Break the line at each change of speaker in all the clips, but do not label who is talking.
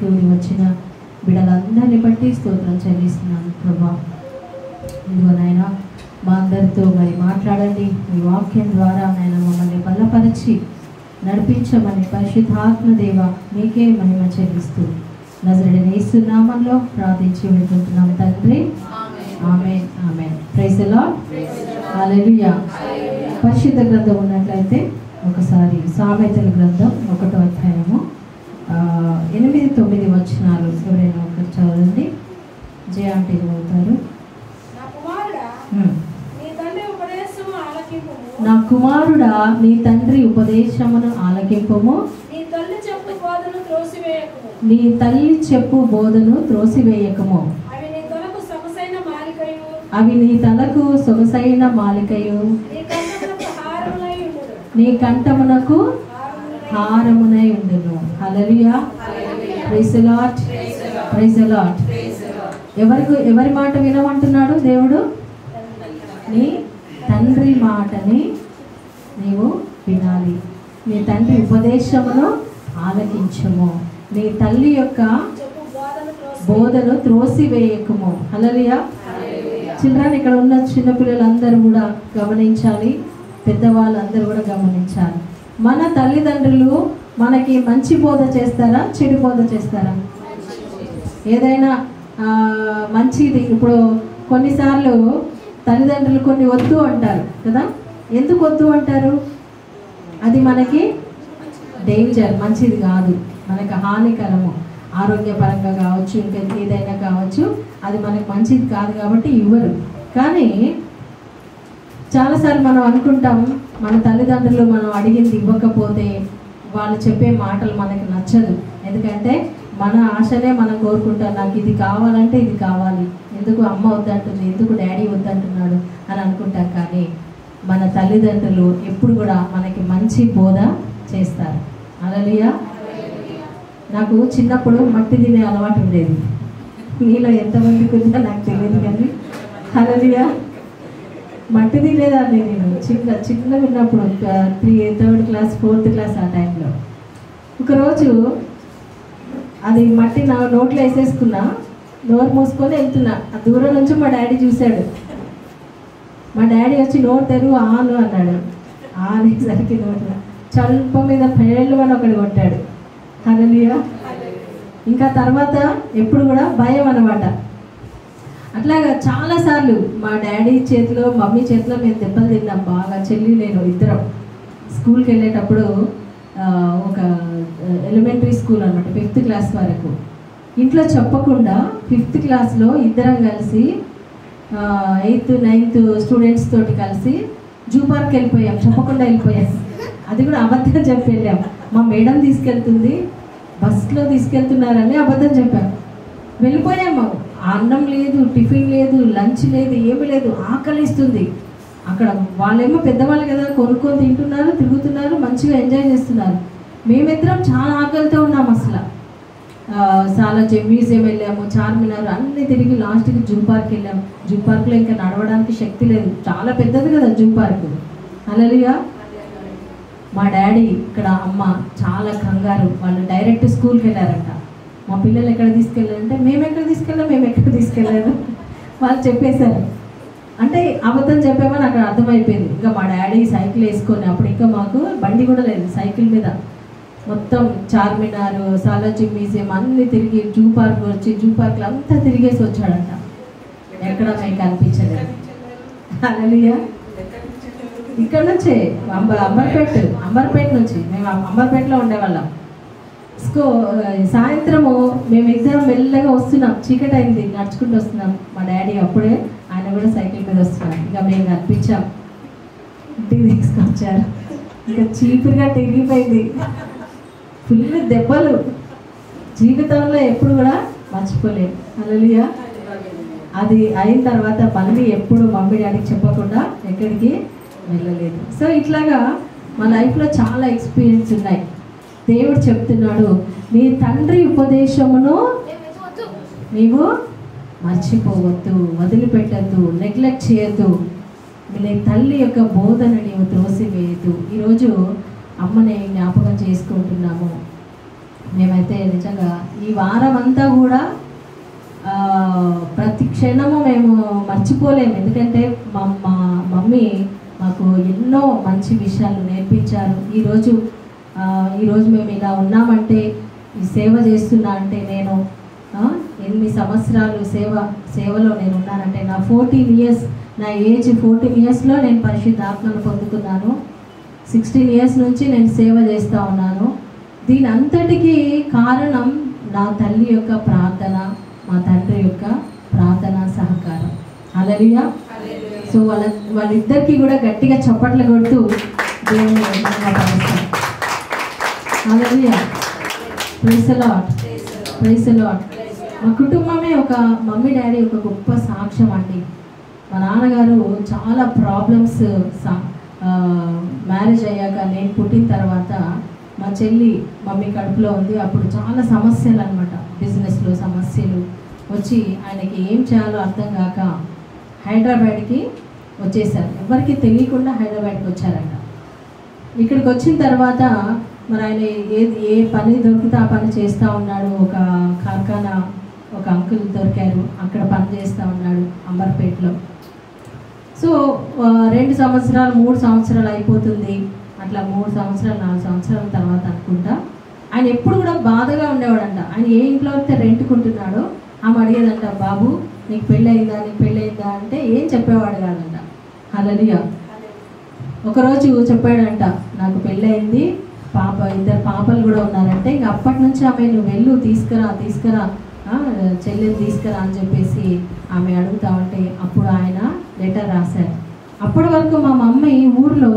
కూడి వచ్చిన బిడ్డలందరినీ బట్టి స్తోత్రం చెల్లిస్తున్నాను ప్రభా. ఇదిగో నాయన మా అందరితో మరి మాట్లాడండి. మీ వాక్యం ద్వారా నాయన మమ్మల్ని బలపరిచి నడిపించమని పరిశుద్ధాత్మ దేవ మీకే మహిమ చెల్లిస్తూ నజరేయుడైన యేసు నామములో ప్రార్థించి వేడుకుంటున్నాం తండ్రి. ఆమేన్ ఆమేన్. Praise the Lord. హల్లెలూయా. పరిశుద్ధ గ్రంథం ఉన్నట్లయితే ఒకసారి సామెతల గ్రంథం 1వ అధ్యాయము 8-9 వచనాలు ఎవరైనా ఒకరు చదవండి. జయాంటి చదువుతారు. నా కుమారుడా నీ తండ్రి ఉపదేశమును ఆలకింపుము, నీ తల్లి చెప్పు బోధను త్రోసివేయకము. అవి నీ తలకు సొగసైన మాలికయు నీ కంఠమునకు హారమునై ఉండును. హల్లెలూయా. Praise the Lord. Praise the Lord. ఎవరి మాట వినమంటున్నాడు దేవుడు? నీ తండ్రి మాటని నీవు వినాలి. నీ తండ్రి ఉపదేశమును ఆలకించము, నీ తల్లి యొక్క బోధను త్రోసివేయకము. హల్లెలూయా. చిల్డ్రన్, ఇక్కడ ఉన్న చిన్నపిల్లలందరూ కూడా గమనించాలి, పెద్దవాళ్ళందరూ కూడా గమనించాలి. మన తల్లిదండ్రులు మనకి మంచి బోధ చేస్తారా, చెడు బోధ చేస్తారా? ఏదైనా మంచిది. ఇప్పుడు కొన్నిసార్లు తల్లిదండ్రులు కొన్ని వద్దు అంటారు కదా. ఎందుకు వద్దు అంటారు? అది మనకి డేంజర్, మంచిది కాదు, మనకు హానికరము, ఆరోగ్యపరంగా కావచ్చు, ఇంకా ఏదైనా కావచ్చు, అది మనకు మంచిది కాదు కాబట్టి ఇవ్వరు. కానీ చాలాసార్లు మనం అనుకుంటాం, మన తల్లిదండ్రులు మనం అడిగింది ఇవ్వకపోతే వాళ్ళు చెప్పే మాటలు మనకు నచ్చదు. ఎందుకంటే మన ఆశనే మనం కోరుకుంటాం, నాకు ఇది కావాలంటే ఇది కావాలి, ఎందుకు అమ్మ వద్దంటుంది, ఎందుకు డాడీ వద్దంటున్నాడు అని అనుకుంటాం. కానీ మన తల్లిదండ్రులు ఎప్పుడు కూడా మనకి మంచి బోధ చేస్తారు. హల్లెలూయా. నాకు చిన్నప్పుడు మట్టి తినే అలవాటు ఉండేది. మీలో ఎంతమందికి ఉందో నాకు తెలియదు కానీ హల్లెలూయా, మట్టి తినేదాన్ని నేను చిన్నగా ఉన్నప్పుడు, 3rd క్లాస్ 4th క్లాస్ ఆ టైంలో. ఒకరోజు అది మట్టి నా నోట్లో వేసేసుకున్నా, నోరు మూసుకొని వెళ్తున్నా. ఆ దూరం నుంచి మా డాడీ చూశాడు. మా డాడీ వచ్చి నోరు తెరువు ఆను అన్నాడు. అనేసరికి నోట్లో చల్ప మీద పేళ్ళు అని ఒకటి కొట్టాడు. హల్లెలూయా. ఇంకా తర్వాత ఎప్పుడు కూడా భయం అన్నమాట. అట్లాగా చాలాసార్లు మా డాడీ చేతిలో మమ్మీ చేతిలో మేము దెబ్బలు తిన్నాం బాగా. చెల్లి నేను ఇద్దరం స్కూల్కి వెళ్ళేటప్పుడు, ఒక ఎలిమెంటరీ స్కూల్ అనమాట, 5th క్లాస్ వరకు. ఇంట్లో చెప్పకుండా 5th క్లాస్లో ఇద్దరం కలిసి 8th 9th స్టూడెంట్స్ తోటి కలిసి జూ పార్క్ వెళ్ళిపోయాం. చెప్పకుండా వెళ్ళిపోయాం. అది కూడా అబద్ధం చెప్పి వెళ్ళాం. మా మేడం తీసుకెళ్తుంది, బస్లో తీసుకెళ్తున్నారని అబద్ధం చెప్పాం. వెళ్ళిపోయాము. అన్నం లేదు, టిఫిన్ లేదు, లంచ్ లేదు, ఏమీ లేదు, ఆకలిస్తుంది. అక్కడ వాళ్ళేమో పెద్దవాళ్ళు కదా, కొనుక్కొని తింటున్నారు, తిరుగుతున్నారు, మంచిగా ఎంజాయ్ చేస్తున్నారు. మేమిద్దరం చాలా ఆకలితో ఉన్నాం. అసలు సాలార్జంగ్ మ్యూజియం వెళ్ళాము, చార్మినార్ అన్నీ తిరిగి లాస్ట్కి జూ పార్క్ వెళ్ళాము. జూ పార్క్లో ఇంకా నడవడానికి శక్తి లేదు, చాలా పెద్దది కదా జూ పార్క్. హల్లెలూయా. మా డాడీ ఇక్కడ అమ్మ చాలా కంగారు. వాళ్ళు డైరెక్ట్ స్కూల్కి వెళ్ళారంట. మా పిల్లలు ఎక్కడ తీసుకెళ్ళారంటే మేము ఎక్కడ తీసుకెళ్ళారు వాళ్ళు చెప్పేశారు. అంటే అబద్ధం చెప్పామని అక్కడ అర్థమైపోయింది. ఇంకా మా డాడీ సైకిల్ వేసుకొని, అప్పుడు ఇంకా మాకు బండి కూడా లేదు, సైకిల్ మీద మొత్తం చార్మినార్, సాలార్జంగ్ మ్యూజియం అన్నీ తిరిగి జూ పార్క్ వచ్చి జూ పార్క్లో అంతా తిరిగేసి వచ్చాడంట. ఎక్కడ మీకు కనిపించలేదు. హల్లెలూయా. ఇక్కడ నుంచే అంబర్పేట నుంచి, మేము అంబర్పేటలో ఉండేవాళ్ళం. సాయంత్రము మేమిద్దరం మెల్లగా వస్తున్నాం, చీకటి అయింది, నడుచుకుంటూ వస్తున్నాం. మా డాడీ అప్పుడే, ఆయన కూడా సైకిల్ మీద వస్తున్నాం. ఇంకా మేము కనిపించాం, ఇంటికి తీసుకొచ్చారు. ఇంకా చీపురుగా తిరిగిపోయింది, ఫుల్ దెబ్బలు. జీవితంలో ఎప్పుడు కూడా మర్చిపోలేదు. హల్లెలూయా. అది అయిన తర్వాత మళ్ళీ ఎప్పుడు మమ్మీ డాడీకి చెప్పకుండా ఎక్కడికి వెళ్ళలేదు. సో ఇట్లాగా మా లైఫ్లో చాలా ఎక్స్పీరియన్స్ ఉన్నాయి. దేవుడు చెప్తున్నాడు, నీ తండ్రి ఉపదేశమును నీవు మర్చిపోవద్దు, వదిలిపెట్టద్దు, నెగ్లెక్ట్ చేయొద్దు. నీ తల్లి యొక్క బోధన నీవు త్రోసివేయద్దు. ఈరోజు అమ్మని జ్ఞాపకం చేసుకుంటున్నాము. మేమైతే నిజంగా ఈ వారం అంతా కూడా ప్రతి క్షణము మేము మర్చిపోలేము. ఎందుకంటే మా మమ్మీ మాకు ఎన్నో మంచి విషయాలు నేర్పించారు. ఈరోజు మేము ఇలా ఉన్నామంటే, ఈ సేవ చేస్తున్నా అంటే, నేను 8 సంవత్సరాలు సేవలో నేను ఉన్నానంటే, నా 14 ఇయర్స్, నా ఏజ్ 14 ఇయర్స్లో నేను పరిశుద్ధాత్మను పొందుకున్నాను. 16 ఇయర్స్ నుంచి నేను సేవ చేస్తూ ఉన్నాను. దీని అంతటికీ కారణం నా తల్లి యొక్క ప్రార్థన, మా తండ్రి యొక్క ప్రార్థన సహకారం. హల్లెలూయా. సో వాళ్ళిద్దరికీ కూడా గట్టిగా చప్పట్లు కొడుతూ దేవుని మహిమపరుస్తాం. హల్లెలూయా. Praise the Lord. Praise the Lord. మా కుటుంబమే ఒక మమ్మీ డాడీ ఒక గొప్ప సాక్ష్యం అండి. మా నాన్నగారు చాలా ప్రాబ్లమ్స్, మ్యారేజ్ అయ్యాక నేను పుట్టిన తర్వాత మా చెల్లి మమ్మీ కడుపులో ఉంది. అప్పుడు చాలా సమస్యలు అనమాట, బిజినెస్లో సమస్యలు వచ్చి ఆయనకి ఏం చేయాలో అర్థం కాక హైదరాబాద్కి వచ్చేసారు. ఎవరికి తెలియకుండా హైదరాబాద్కి వచ్చారంట. ఇక్కడికి వచ్చిన తర్వాత మరి ఆయన ఏ పని దొరికితే ఆ పని చేస్తూ ఉన్నాడు. ఒక కార్ఖానా, ఒక అంకుల్ దొరికారు, అక్కడ పని చేస్తూ ఉన్నాడు అంబర్పేటలో. సో 2 సంవత్సరాలు 3 సంవత్సరాలు అయిపోతుంది. అట్లా 3 సంవత్సరాలు 4 సంవత్సరాల తర్వాత అనుకుంటా ఆయన ఎప్పుడు కూడా బాధగా ఉండేవాడంట. ఆయన ఏ ఇంట్లో అయితే రెంట్కుంటున్నాడో ఆమె అడిగేదంట, బాబు నీకు పెళ్ళయిందా, నీకు పెళ్ళయిందా అంటే ఏం చెప్పేవాడు కాదంట. హల్లెలూయా. ఒకరోజు చెప్పాడంట, నాకు పెళ్ళయింది, 2 పాపలు కూడా ఉన్నారంటే, ఇంక అప్పటి నుంచి ఆమె నువ్వు వెళ్ళు, తీసుకురా చెల్లెని తీసుకురా అని చెప్పేసి ఆమె అడుగుతా ఉంటే అప్పుడు ఆయన లెటర్ రాశారు. అప్పటి వరకు మా మమ్మీ ఊర్లో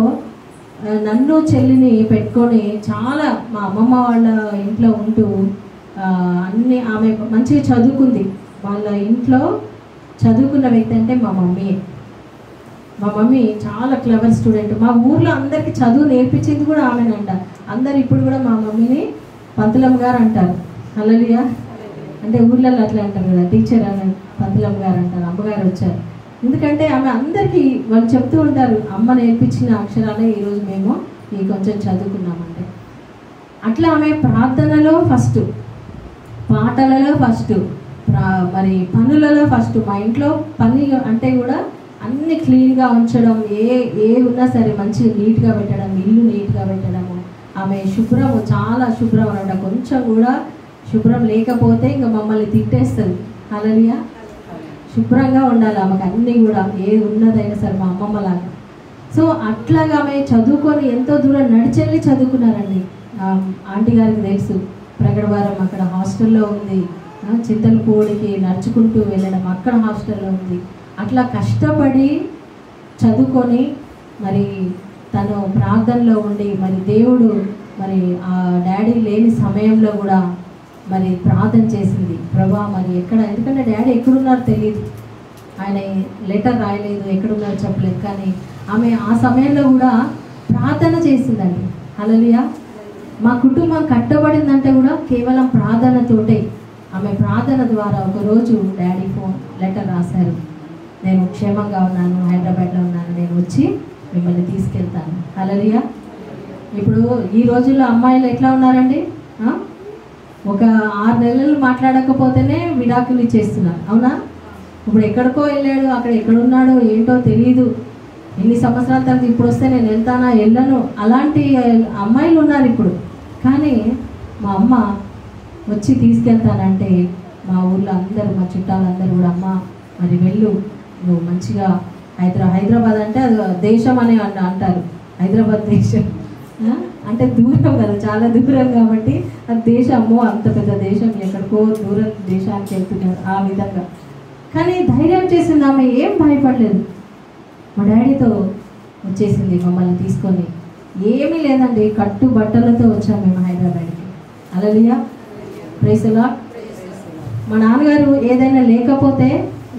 నన్ను చెల్లిని పెట్టుకొని చాలా మా అమ్మమ్మ వాళ్ళ ఇంట్లో ఉంటూ అన్నీ, ఆమె మంచిగా చదువుకుంది. వాళ్ళ ఇంట్లో చదువుకున్న వ్యక్తి అంటే మా మమ్మీ. మా మమ్మీ చాలా క్లవర్ స్టూడెంట్. మా ఊర్లో అందరికీ చదువు నేర్పించింది కూడా ఆమెనంట. అందరు ఇప్పుడు కూడా మా మమ్మీని పంతులమ్మ గారు అంటారు. హల్లెలూయా. అంటే ఊర్లలో అట్లా అంటారు కదా, టీచర్ అని పంతులమ్మ గారు అంటారు, అమ్మగారు వచ్చారు. ఎందుకంటే ఆమె అందరికీ వాళ్ళు చెప్తూ ఉంటారు, అమ్మ నేర్పించిన అక్షరాలే ఈరోజు మేము కొంచెం చదువుకున్నామంటే. అట్లా ఆమె ప్రార్థనలో ఫస్ట్, పాటలలో ఫస్ట్, మరి పనులలో ఫస్ట్. మా ఇంట్లో పని అంటే కూడా అన్ని క్లీన్గా ఉంచడం, ఏ ఉన్నా సరే మంచిగా నీట్గా పెట్టడం, ఇల్లు నీట్గా పెట్టడము. ఆమె శుభ్రము, చాలా శుభ్రం అనమాట. కొంచెం కూడా శుభ్రం లేకపోతే ఇంకా మమ్మల్ని తిట్టేస్తుంది. హల్లెలూయా. శుభ్రంగా ఉండాలి ఆమెకు అన్నీ కూడా, ఏది ఉన్నదైనా సరే మా అమ్మమ్మలాగా. సో అట్లాగా ఆమె చదువుకొని ఎంతో దూరం నడిచెళ్ళి చదువుకున్నారండి. ఆంటీ గారికి తెలుసు, ప్రగడవారం అక్కడ హాస్టల్లో ఉంది, చింతలపూడికి నడుచుకుంటూ వెళ్ళడం, అక్కడ హాస్టల్లో ఉంది. అట్లా కష్టపడి చదువుకొని మరి తను ప్రార్థనలో ఉండి, మరి దేవుడు మరి ఆ డాడీ లేని సమయంలో కూడా మరి ప్రార్థన చేసింది. ప్రభా మరి ఎక్కడ, ఎందుకంటే డాడీ ఎక్కడున్నారో తెలియదు, ఆయన లెటర్ రాయలేదు, ఎక్కడున్నారో చెప్పలేదు. కానీ ఆమె ఆ సమయంలో కూడా ప్రార్థన చేసిందండి. హల్లెలూయా. మా కుటుంబం కట్టబడిందంటే కూడా కేవలం ప్రార్థనతోటే. ఆమె ప్రార్థన ద్వారా ఒకరోజు డాడీ లెటర్ రాశారు, నేను క్షేమంగా ఉన్నాను, హైదరాబాద్లో ఉన్నాను, నేను వచ్చి మిమ్మల్ని తీసుకెళ్తాను. హల్లెలూయా. ఇప్పుడు ఈ రోజుల్లో అమ్మాయిలు ఎట్లా ఉన్నారండి, ఒక 6 నెలలు మాట్లాడకపోతేనే విడాకులు ఇచ్చేస్తున్నారు, అవునా? ఇప్పుడు ఎక్కడికో వెళ్ళాడు, అక్కడ ఎక్కడున్నాడో ఏంటో తెలియదు, ఎన్ని సంవత్సరాల తర్వాత ఇప్పుడు వస్తే నేను వెళ్తానా వెళ్ళను, అలాంటి అమ్మాయిలు ఉన్నారు ఇప్పుడు. కానీ మా అమ్మ వచ్చి తీసుకెళ్తానంటే మా ఊళ్ళో అందరూ, మా చుట్టాలందరూ కూడా, అమ్మ మరి వెళ్ళు, నువ్వు మంచిగా హైదరాబాద్ అంటే అది దేశం అని అంటారు. హైదరాబాద్ దేశం అంటే దూరం కదా, చాలా దూరం కాబట్టి అది దేశము, అంత పెద్ద దేశం, ఎక్కడికో దూరం దేశానికి వెళ్తున్నారు ఆ విధంగా. కానీ ధైర్యం చేసింది ఆమె, ఏం భయపడలేదు. మా డాడీతో వచ్చేసింది మమ్మల్ని తీసుకొని. ఏమీ లేదండి, కట్టు బట్టలతో వచ్చాము మేము హైదరాబాద్కి. హల్లెలూయా. Praise the Lord. మా నాన్నగారు ఏదైనా లేకపోతే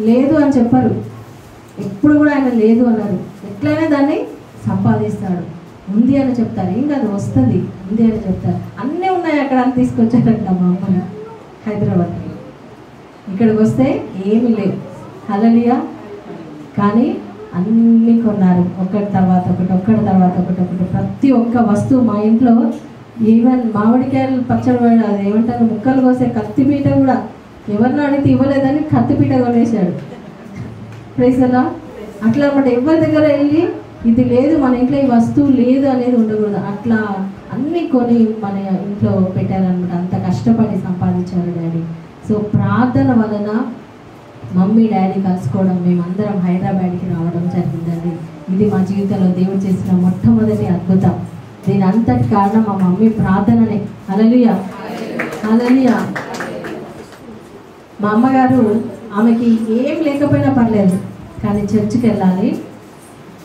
లేదు అని చెప్పరు, ఎప్పుడు కూడా ఆయన లేదు అన్నారు. ఎట్లయినా దాన్ని సంపాదిస్తాడు, ఉంది అని చెప్తారు. ఏం కాదు, వస్తుంది, ఉంది అని చెప్తారు. అన్నీ ఉన్నాయి అక్కడ అని తీసుకొచ్చారంట మా అమ్మని హైదరాబాద్కి. ఇక్కడికి వస్తే ఏమీ లేవు. హల్లెలూయా. కానీ అన్నీ కొన్నారు, ఒకటి తర్వాత ఒకటి, ప్రతి ఒక్క వస్తువు. మా ఇంట్లో ఈవెన్ మామిడికాయలు పచ్చడి అది ఏమంటారు ముక్కలు కోసే కత్తిపీట కూడా ఎవరిని అడిగితే ఇవ్వలేదని కత్తిపీట కొనేసాడు. Praise the Lord. అట్లా అన్నమాట. ఎవరి దగ్గర వెళ్ళి ఇది లేదు మన ఇంట్లో ఈ వస్తువు లేదు అనేది ఉండకూడదు. అట్లా అన్నీ కొని మన ఇంట్లో పెట్టారనమాట. అంత కష్టపడి సంపాదించారు డాడీ. సో ప్రార్థన వలన మమ్మీ డాడీ కలుసుకోవడం, మేమందరం హైదరాబాద్కి రావడం జరిగిందండి. ఇది మా జీవితంలో దేవుడు చేసిన మొట్టమొదటి అద్భుతం. దీని అంతటి కారణం మా మమ్మీ ప్రార్థననే. హల్లెలూయా, హల్లెలూయా. మా అమ్మగారు ఆమెకి ఏం లేకపోయినా పర్లేదు, కానీ చర్చికి వెళ్ళాలి,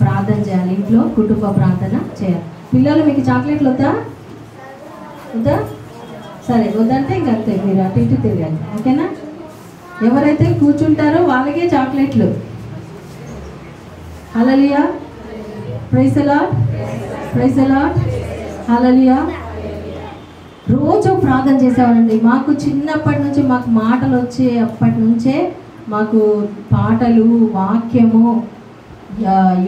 ప్రార్థన చేయాలి, ఇంట్లో కుటుంబ ప్రార్థన చేయాలి. పిల్లలు మీకు చాక్లెట్లు వద్దా? వద్దా? సరే, వద్దంటే ఇంకంతే, మీరు అటు ఇటు తిరగాలి. ఓకేనా? ఎవరైతే కూర్చుంటారో వాళ్ళకే చాక్లెట్లు. హల్లెలూయా, praise the Lord, praise the Lord, హల్లెలూయా. రోజు ప్రార్థన చేసేవాళ్ళండి. మాకు చిన్నప్పటి నుంచి మాకు మాటలు వచ్చే అప్పటి నుంచే మాకు పాటలు, వాక్యము,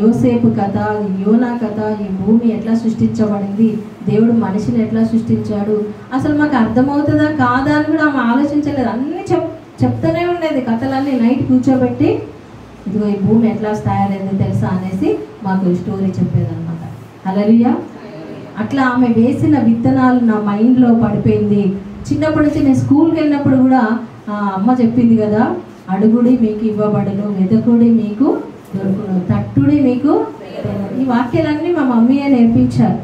యోసేపు కథ, యోనా కథ, ఈ భూమి ఎట్లా సృష్టించబడింది, దేవుడు మనిషిని ఎట్లా సృష్టించాడు, అసలు మాకు అర్థమవుతుందా కాదా అని కూడా ఆమె ఆలోచించలేదు. అన్నీ చెప్తూనే ఉండేది కథలన్నీ. నైట్ కూర్చోబెట్టి ఇదిగో ఈ భూమి ఎట్లా తయారైందో తెలుసా అనేసి మాకు స్టోరీ చెప్పేదన్నమాట. హల్లెలూయా. అట్లా ఆమె వేసిన విత్తనాలు నా మైండ్లో పడిపోయింది. చిన్నప్పటి నుంచి నేను స్కూల్కి వెళ్ళినప్పుడు కూడా అమ్మ చెప్పింది కదా, అడుగుడి మీకు ఇవ్వబడును, వెదకుడి మీకు దొరుకును, తట్టుడి మీకు. ఈ వాక్యాలన్నీ మా మమ్మీయే నేర్పించారు.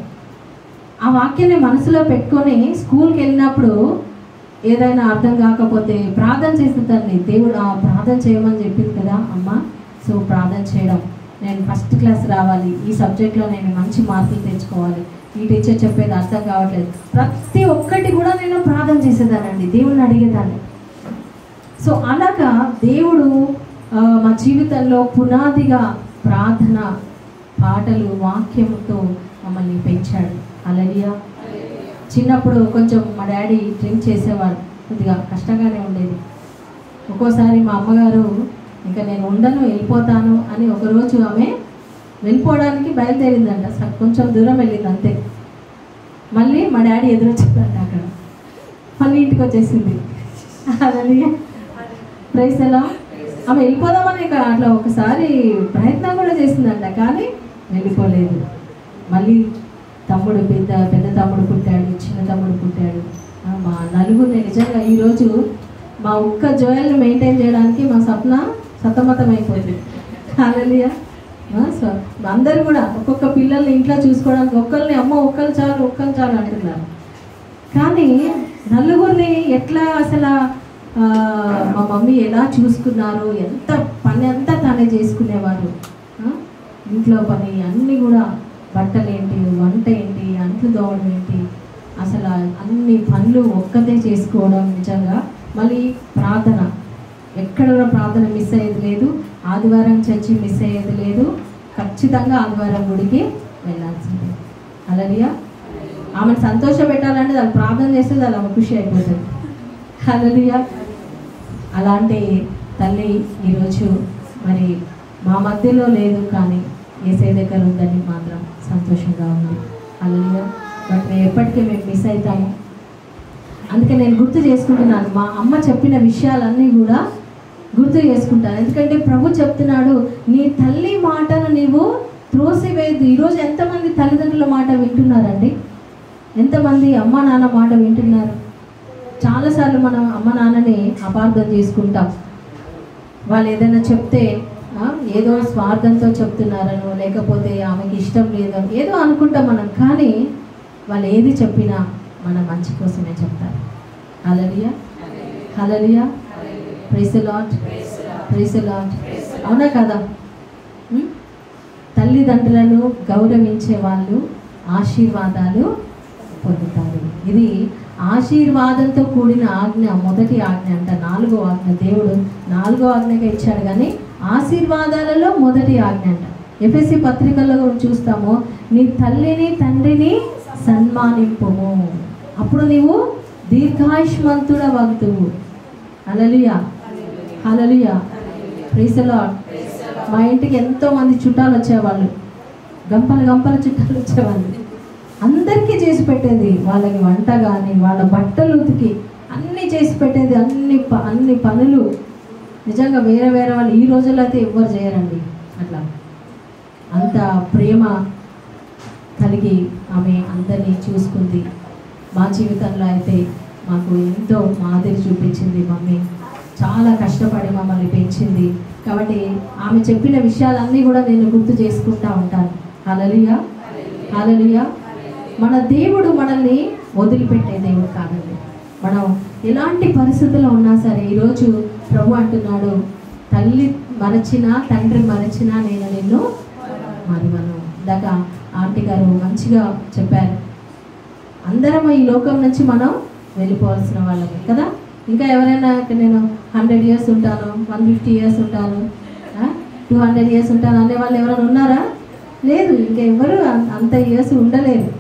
ఆ వాక్యాన్ని మనసులో పెట్టుకొని స్కూల్కి వెళ్ళినప్పుడు ఏదైనా అర్థం కాకపోతే ప్రార్థన చేస్తుందండి. దేవుడు ప్రార్థన చేయమని చెప్పింది కదా అమ్మ, సో ప్రార్థన చేయడం, నేను ఫస్ట్ క్లాస్ రావాలి, ఈ సబ్జెక్ట్లో నేను మంచి మార్కులు తెచ్చుకోవాలి, ఈ టీచర్ చెప్పేది అర్థం కావట్లేదు, ప్రతి ఒక్కటి కూడా నేను ప్రార్థన చేసేదానండి, దేవుడిని అడిగేదాన్ని. సో అలాగా దేవుడు మా జీవితంలో పునాదిగా ప్రార్థన, పాటలు, వాక్యముతో మమ్మల్ని పెంచాడు. హల్లెలూయా. చిన్నప్పుడు కొంచెం మా డాడీ డ్రింక్ చేసేవాడు, కొద్దిగా కష్టంగానే ఉండేది. ఒక్కోసారి మా అమ్మగారు ఇంకా నేను ఉండను, వెళ్ళిపోతాను అని ఒకరోజు ఆమె వెళ్ళిపోవడానికి బయలుదేరిందంట. కొంచెం దూరం వెళ్ళింది అంతే. మళ్ళీ మా డాడీ ఎదురొచ్చిందంట అక్కడ, మళ్ళీ ఇంటికి వచ్చేసింది. హల్లెలూయా, ప్రైజ్ ది లార్డ్. ఆమె వెళ్ళిపోదామని ఇక్కడ అట్లా ఒకసారి ప్రయత్నం కూడా చేసిందంట, కానీ వెళ్ళిపోలేదు. మళ్ళీ తమ్ముడు, పెద్ద తమ్ముడు పుట్టాడు, చిన్న తమ్ముడు పుట్టాడు. మా నలుగురిని నిజంగా ఈరోజు మా ఒక్క జోయల్ని మెయింటైన్ చేయడానికి మా స్వప్న సతమతం అయిపోయింది. హల్లెలూయా. సో అందరూ కూడా ఒక్కొక్క పిల్లల్ని ఇంట్లో చూసుకోవడానికి ఒక్కరిని అమ్మ ఒక్కరు చాలు అంటున్నారు. కానీ నలుగురిని ఎట్లా అసలు మా మమ్మీ ఎలా చూసుకున్నారు, ఎంత పని అంతా తానే చేసుకునేవారు. ఇంట్లో పని అన్నీ కూడా, బట్టలు ఏంటి, వంట ఏంటి, అంట్లు తోవడం ఏంటి, అసలు అన్ని పనులు ఒక్కతే చేసుకోవడం. నిజంగా మళ్ళీ ప్రార్థన, ఎక్కడ కూడా ప్రార్థన మిస్ అయ్యేది లేదు. ఆదివారం చర్చి మిస్ అయ్యేది లేదు. ఖచ్చితంగా ఆదివారం గుడికి వెళ్ళాల్సిందే. హల్లెలూయా. ఆమెను సంతోష పెట్టాలంటే దాన్ని ప్రార్థన చేస్తే దాని ఆమె ఖుషి అయిపోతుంది. హల్లెలూయా. అలాంటి తల్లి ఈరోజు మరి మా మధ్యలో లేదు, కానీ యేసయ్య దగ్గర ఉందని మాత్రం సంతోషంగా ఉంది. హల్లెలూయా. బట్ మేము ఎప్పటికీ మిస్ అవుతాము. అందుకే నేను గుర్తు చేసుకుంటున్నాను, మా అమ్మ చెప్పిన విషయాలన్నీ కూడా గుర్తు చేసుకుంటాను. ఎందుకంటే ప్రభు చెప్తున్నాడు, నీ తల్లి మాటను నీవు త్రోసివేయద్దు. ఈరోజు ఎంతమంది తల్లిదండ్రుల మాట వింటున్నారండి? ఎంతమంది అమ్మ నాన్న మాట వింటున్నారు? చాలాసార్లు మనం అమ్మ నాన్నని అపార్థం చేసుకుంటాం. వాళ్ళు ఏదైనా చెప్తే ఏదో స్వార్థంతో చెప్తున్నారనో, లేకపోతే ఆమెకి ఇష్టం లేదో ఏదో అనుకుంటాం మనం. కానీ వాళ్ళు ఏది చెప్పినా మన మంచి కోసమే చెప్తారు. హల్లెలూయా, హల్లెలూయా, praise the Lord, praise the Lord. అవునా కదా? తల్లిదండ్రులను గౌరవించే వాళ్ళు ఆశీర్వాదాలు పొందుతారు. ఇది ఆశీర్వాదంతో కూడిన ఆజ్ఞ, మొదటి ఆజ్ఞ అంట. 4వ ఆజ్ఞ దేవుడు 4వ ఆజ్ఞగా ఇచ్చాడు, కానీ ఆశీర్వాదాలలో మొదటి ఆజ్ఞ అంట. ఎఫెసీ పత్రికల్లో చూస్తాము, నీ తల్లిని తండ్రిని సన్మానింపుము, అప్పుడు నీవు దీర్ఘాయుష్మంతుడవగుదువు. హల్లెలూయా, హల్లెలూయా, ప్రైజ్ ది లార్డ్. మా ఇంటికి ఎంతోమంది చుట్టాలు వచ్చేవాళ్ళు, గంపల చుట్టాలు వచ్చేవాళ్ళు. అందరికీ చేసి పెట్టేది, వాళ్ళకి వంట కానీ వాళ్ళ బట్టలు ఉతికి అన్నీ చేసి పెట్టేది, అన్ని పనులు. నిజంగా వేరే వాళ్ళు ఈ రోజుల్లో అయితే ఎవ్వరు చేయరండి అట్లా. అంత ప్రేమ కలిగి ఆమె అందరినీ చూసుకుంది. మా జీవితంలో అయితే మాకు ఎంతో మాదిరి చూపించింది మమ్మీ. చాలా కష్టపడి మమ్మల్ని పెంచింది. కాబట్టి ఆమె చెప్పిన విషయాలన్నీ కూడా నేను గుర్తు చేసుకుంటూ ఉంటాను. హల్లెలూయా, హల్లెలూయా. మన దేవుడు మనల్ని వదిలిపెట్టే దేవుడు కాదండి. మనం ఎలాంటి పరిస్థితుల్లో ఉన్నా సరే, ఈరోజు ప్రభు అంటున్నాడు, తల్లి మరచినా తండ్రి మరచినా నేను నిన్ను మరువను. ఇందాక ఆంటీ గారు మంచిగా చెప్పారు. అందరం ఈ లోకం నుంచి మనం వెళ్ళిపోవాల్సిన వాళ్ళమే కదా. ఇంకా ఎవరైనా నేను 100 years ఉంటాను, 150 years ఉంటాను, 200 years ఉంటాను అనే వాళ్ళు ఎవరైనా ఉన్నారా? లేదు. ఇంకా ఎవరు అంత ఇయర్స్ ఉండలేరు.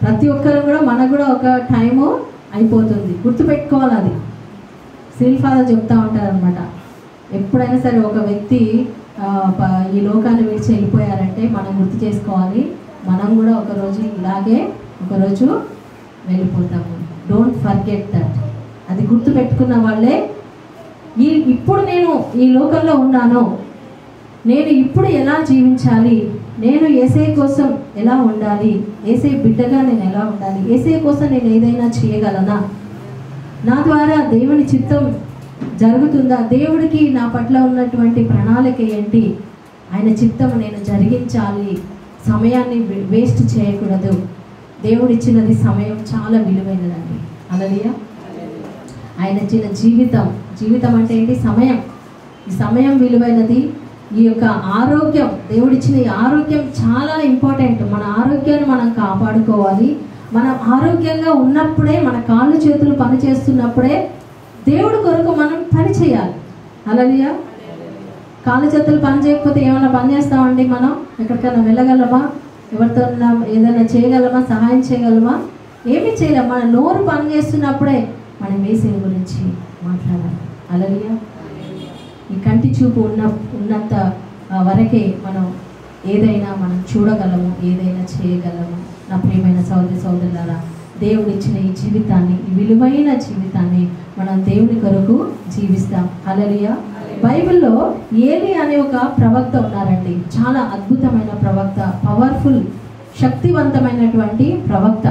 ప్రతి ఒక్కరు కూడా మనకు కూడా ఒక టైము అయిపోతుంది, గుర్తుపెట్టుకోవాలి. అది శ్రీల్ ఫాదర్ చెప్తా ఉంటారనమాట. ఎప్పుడైనా సరే ఒక వ్యక్తి ఈ లోకాన్ని విడిచి వెళ్ళిపోయారంటే మనం గుర్తు చేసుకోవాలి, మనం కూడా ఒకరోజు ఇలాగే ఒకరోజు వెళ్ళిపోతాము. Don't forget that. అది గుర్తు పెట్టుకున్న వాళ్ళే ఇప్పుడు నేను ఈ లోకంలో ఉన్నాను, నేను ఇప్పుడు ఎలా జీవించాలి, నేను యేసయ్య కోసం ఎలా ఉండాలి, యేసయ్య బిడ్డగా నేను ఎలా ఉండాలి, యేసయ్య కోసం నేను ఏదైనా చేయగలనా, నా ద్వారా దేవుని చిత్తం జరుగుతుందా, దేవుడికి నా పట్ల ఉన్నటువంటి ప్రణాళిక ఏంటి, ఆయన చిత్తం నేను జరిగించాలి, సమయాన్ని వేస్ట్ చేయకూడదు. దేవుడిచ్చినది సమయం చాలా విలువైనదండి. హల్లెలూయా. ఆయన ఇచ్చిన జీవితం అంటే ఏంటి? సమయం. ఈ సమయం విలువైనది. ఈ యొక్క ఆరోగ్యం, దేవుడిచ్చిన ఈ ఆరోగ్యం చాలా ఇంపార్టెంట్. మన ఆరోగ్యాన్ని మనం కాపాడుకోవాలి. మనం ఆరోగ్యంగా ఉన్నప్పుడే, మన కాళ్ళు చేతులు పని చేస్తున్నప్పుడే దేవుడి కొరకు మనం పని చేయాలి. హల్లెలూయా. కాళ్ళు చేతులు పని చేయకపోతే ఏమైనా పని చేస్తామండి? మనం ఎక్కడికైనా వెళ్ళగలమా? ఎవరితో ఏదైనా చేయగలమా? సహాయం చేయగలమా? ఏమీ చేయలేం. మన నోరు పని చేస్తున్నప్పుడే మనం యేసయ్య గురించి మాట్లాడాలి. హల్లెలూయా. ఈ కంటి చూపు ఉన్నంత వరకే మనం ఏదైనా మనం చూడగలము, ఏదైనా చేయగలము. నా ప్రియమైన సోదరి సోదరులారా, దేవుడిచ్చిన ఈ జీవితాన్ని, ఈ విలువైన జీవితాన్ని మనం దేవుని కొరకు జీవిస్తాం. హల్లెలూయా. బైబిల్లో ఏలీ అనే ఒక ప్రవక్త ఉన్నారండి. చాలా అద్భుతమైన ప్రవక్త, పవర్ఫుల్, శక్తివంతమైనటువంటి ప్రవక్త.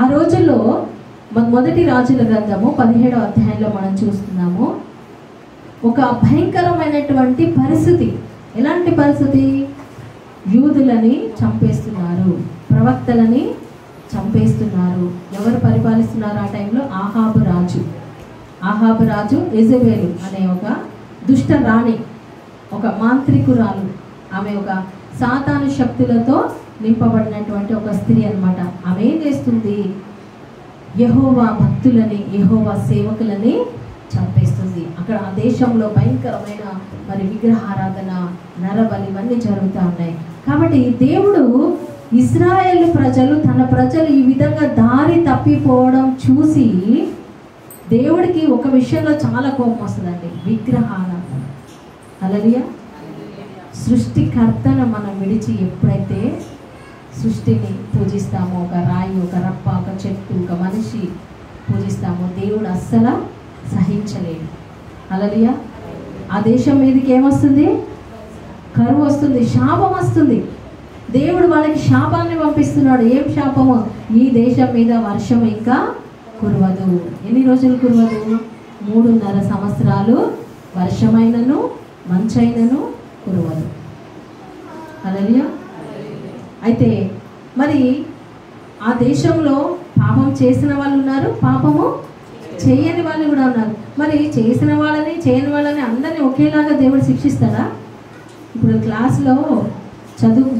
ఆ రోజుల్లో మొదటి రాజుల గ్రంథము 17వ అధ్యాయంలో మనం చూస్తున్నాము. ఒక భయంకరమైనటువంటి పరిస్థితి. ఎలాంటి పరిస్థితి? యూదులని చంపేస్తున్నారు, ప్రవక్తలని చంపేస్తున్నారు. ఎవరు పరిపాలిస్తున్నారు ఆ టైంలో? ఆహాబు రాజు యెజబెలు అనే ఒక దుష్ట రాణి, ఒక మాంత్రికురాలు. ఆమె ఒక సాతాను శక్తులతో నింపబడినటువంటి ఒక స్త్రీ అన్నమాట. ఆమె ఏం చేస్తుంది? యెహోవా భక్తులని, యెహోవా సేవకులని చంపేస్తుంది. అక్కడ ఆ దేశంలో భయంకరమైన విగ్రహారాధన, నరబలి ఇవన్నీ జరుగుతూ ఉన్నాయి. కాబట్టి దేవుడు ఇశ్రాయేలు ప్రజలు, తన ప్రజలు ఈ విధంగా దారి తప్పిపోవడం చూసి దేవుడికి ఒక విషయంలో చాలా కోపం వస్తుందండి, విగ్రహారాధన. హల్లెలూయా. సృష్టికర్తను మనం విడిచి ఎప్పుడైతే సృష్టిని పూజిస్తామో, ఒక రాయి, ఒక రప్ప, ఒక చెట్టు, ఒక మనిషి పూజిస్తామో, దేవుడు అస్సలు సహించలేడు. హల్లెలూయా. ఆ దేశం మీదకి ఏమొస్తుంది? కరువు వస్తుంది, శాపం వస్తుంది. దేవుడు వాళ్ళకి శాపాన్ని పంపిస్తున్నాడు. ఏం శాపము? ఈ దేశం మీద వర్షం ఇంకా కురవదు. ఎన్ని రోజులు కురవదు? 3.5 సంవత్సరాలు వర్షమైనను మంచైనను కురవదు. హల్లెలూయా. అయితే మరి ఆ దేశంలో పాపం చేసిన వాళ్ళు ఉన్నారు, పాపము చేయని వాళ్ళు కూడా ఉన్నారు. మరి చేసిన వాళ్ళని చేయని వాళ్ళని అందరినీ ఒకేలాగా దేవుడు శిక్షిస్తాడా? ఇప్పుడు క్లాస్లో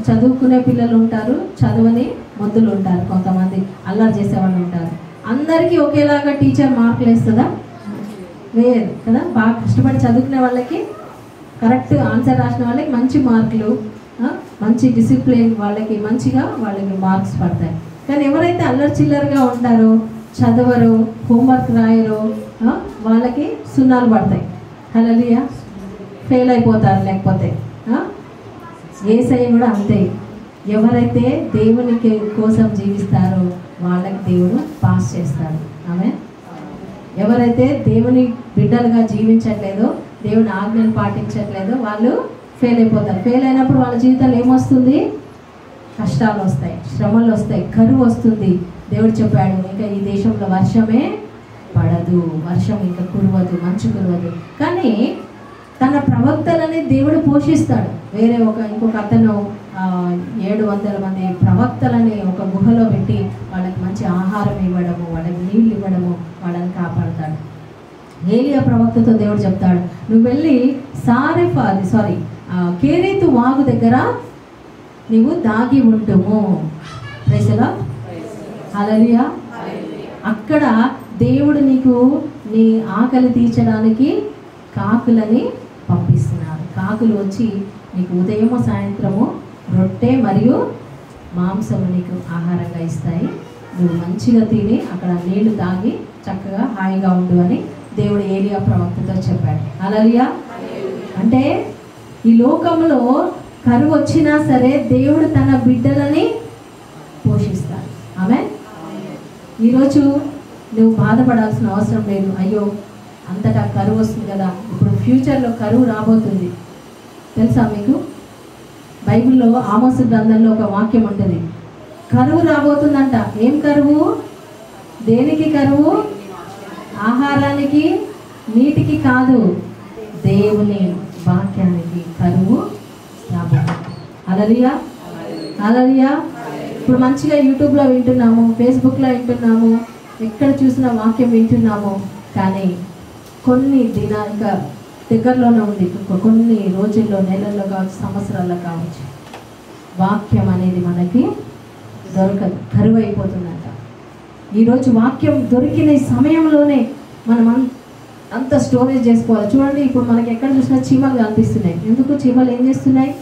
చదువుకునే పిల్లలు ఉంటారు, చదువుని మొద్దులు ఉంటారు, కొంతమంది అల్లరి చేసేవాళ్ళు ఉంటారు. అందరికీ ఒకేలాగా టీచర్ మార్కులు వేస్తుందా? వేయదు కదా. బాగా కష్టపడి చదువుకునే వాళ్ళకి, కరెక్ట్ ఆన్సర్ రాసిన వాళ్ళకి మంచి మార్కులు, మంచి డిసిప్లిన్ వాళ్ళకి వాళ్ళకి మార్క్స్ పడతాయి. కానీ ఎవరైతే అల్లరి చిల్లరగా ఉంటారో, చదవరు, హోంవర్క్ రాయరు, వాళ్ళకి 0 పడతాయి. హల్లెలూయా. ఫెయిల్ అయిపోతారు. లేకపోతే యేసయ్య కూడా అంతే. ఎవరైతే దేవునికి కోసం జీవిస్తారో వాళ్ళకి దేవుడు పాస్ చేస్తాడు. ఆమె ఎవరైతే దేవుని బిడ్డలుగా జీవించట్లేదో, దేవుని ఆజ్ఞను పాటించట్లేదో వాళ్ళు ఫెయిల్ అయిపోతారు. ఫెయిల్ అయినప్పుడు వాళ్ళ జీవితాలు ఏమొస్తుంది? కష్టాలు వస్తాయి, శ్రమలు వస్తాయి, కరువు వస్తుంది. దేవుడు చెప్పాడు, ఇంకా ఈ దేశంలో వర్షమే పడదు, వర్షం ఇంకా కురవదు, మంచు కురవదు. కానీ తన ప్రవక్తలని దేవుడు పోషిస్తాడు. వేరే ఇంకొక అతను 700 మంది ప్రవక్తలని ఒక గుహలో పెట్టి వాళ్ళకి మంచి ఆహారం ఇవ్వడము, వాళ్ళకి నీళ్ళు ఇవ్వడము, వాళ్ళని కాపాడుతాడు. ఏలియా ప్రవక్తతో దేవుడు చెప్తాడు, నువ్వు వెళ్ళి కేరీతు వాగు దగ్గర నీవు దాగి ఉంటుము. Praise the Lord. హల్లెలూయా. అక్కడ దేవుడు నీకు నీ ఆకలి తీర్చడానికి కాకులని పంపిస్తున్నారు. కాకులు వచ్చి నీకు ఉదయము సాయంత్రము రొట్టె మరియు మాంసము నీకు ఆహారంగా ఇస్తాయి. నువ్వు మంచిగా తిని అక్కడ నీళ్లు తాగి చక్కగా హాయిగా ఉండు అని దేవుడు ఏలియా ప్రవక్తతో చెప్పాడు. హల్లెలూయా. అంటే ఈ లోకంలో కరువు వచ్చినా సరే దేవుడు తన బిడ్డలని పోషిస్తాడు. ఆమేన్. ఈరోజు నువ్వు బాధపడాల్సిన అవసరం లేదు. అయ్యో అంతటా కరువు వస్తుంది కదా, ఇప్పుడు ఫ్యూచర్లో కరువు రాబోతుంది. తెలుసా మీకు? బైబిల్లో ఆమోసు గ్రంథంలో ఒక వాక్యం ఉంటుంది, కరువు రాబోతుందంట. ఏం కరువు? దేనికి కరువు? ఆహారానికి, నీటికి కాదు, దేవుని వాక్యానికి కరువు రాబోతుంది. హల్లెలూయా. హల్లెలూయా. ఇప్పుడు మంచిగా యూట్యూబ్లో వింటున్నాము, ఫేస్బుక్లో వింటున్నాము, ఎక్కడ చూసిన వాక్యం వింటున్నాము. కానీ కొన్ని ఇంకా దగ్గరలోనే ఉంది, కొన్ని రోజుల్లో, నెలల్లో కావచ్చు, సంవత్సరాల్లో కావచ్చు, వాక్యం అనేది మనకి దొరకదు, కరువు అయిపోతుందంట. ఈరోజు వాక్యం దొరికిన సమయంలోనే మనం అంత స్టోరేజ్ చేసుకోవాలి. చూడండి, ఇప్పుడు మనకి ఎక్కడ చూసినా చీమలు కనిపిస్తున్నాయి. ఎందుకు? చీమలు ఏం చేస్తున్నాయి?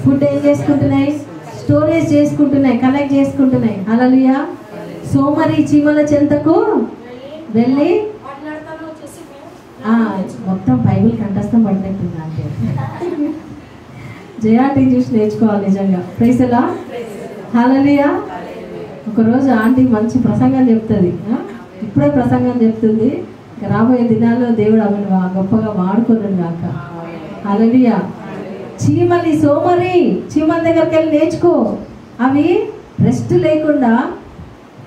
ఫుడ్ ఏం చేసుకుంటున్నాయి? స్టోరేజ్ చేసుకుంటున్నాయి, కలెక్ట్ చేసుకుంటున్నాయి. హల్లెలూయా. సోమరి చీమల చెంతకు వెళ్ళి మొత్తం బైబిల్ కంఠస్థం పడినట్టుంది అంటే జయాంటీ చూసి నేర్చుకోవాలి నిజంగా. Praise the Lord. హల్లెలూయా. ఒకరోజు ఆంటీ మంచి ప్రసంగం చెప్తుంది, ఇప్పుడే ప్రసంగం చెప్తుంది. రాబోయే దినాల్లో దేవుడు ఆమెను గొప్పగా వాడుకోను గాక. హల్లెలూయా. చీమలి సోమరి చీమల దగ్గరికి వెళ్ళి నేర్చుకో. అవి రెస్ట్ లేకుండా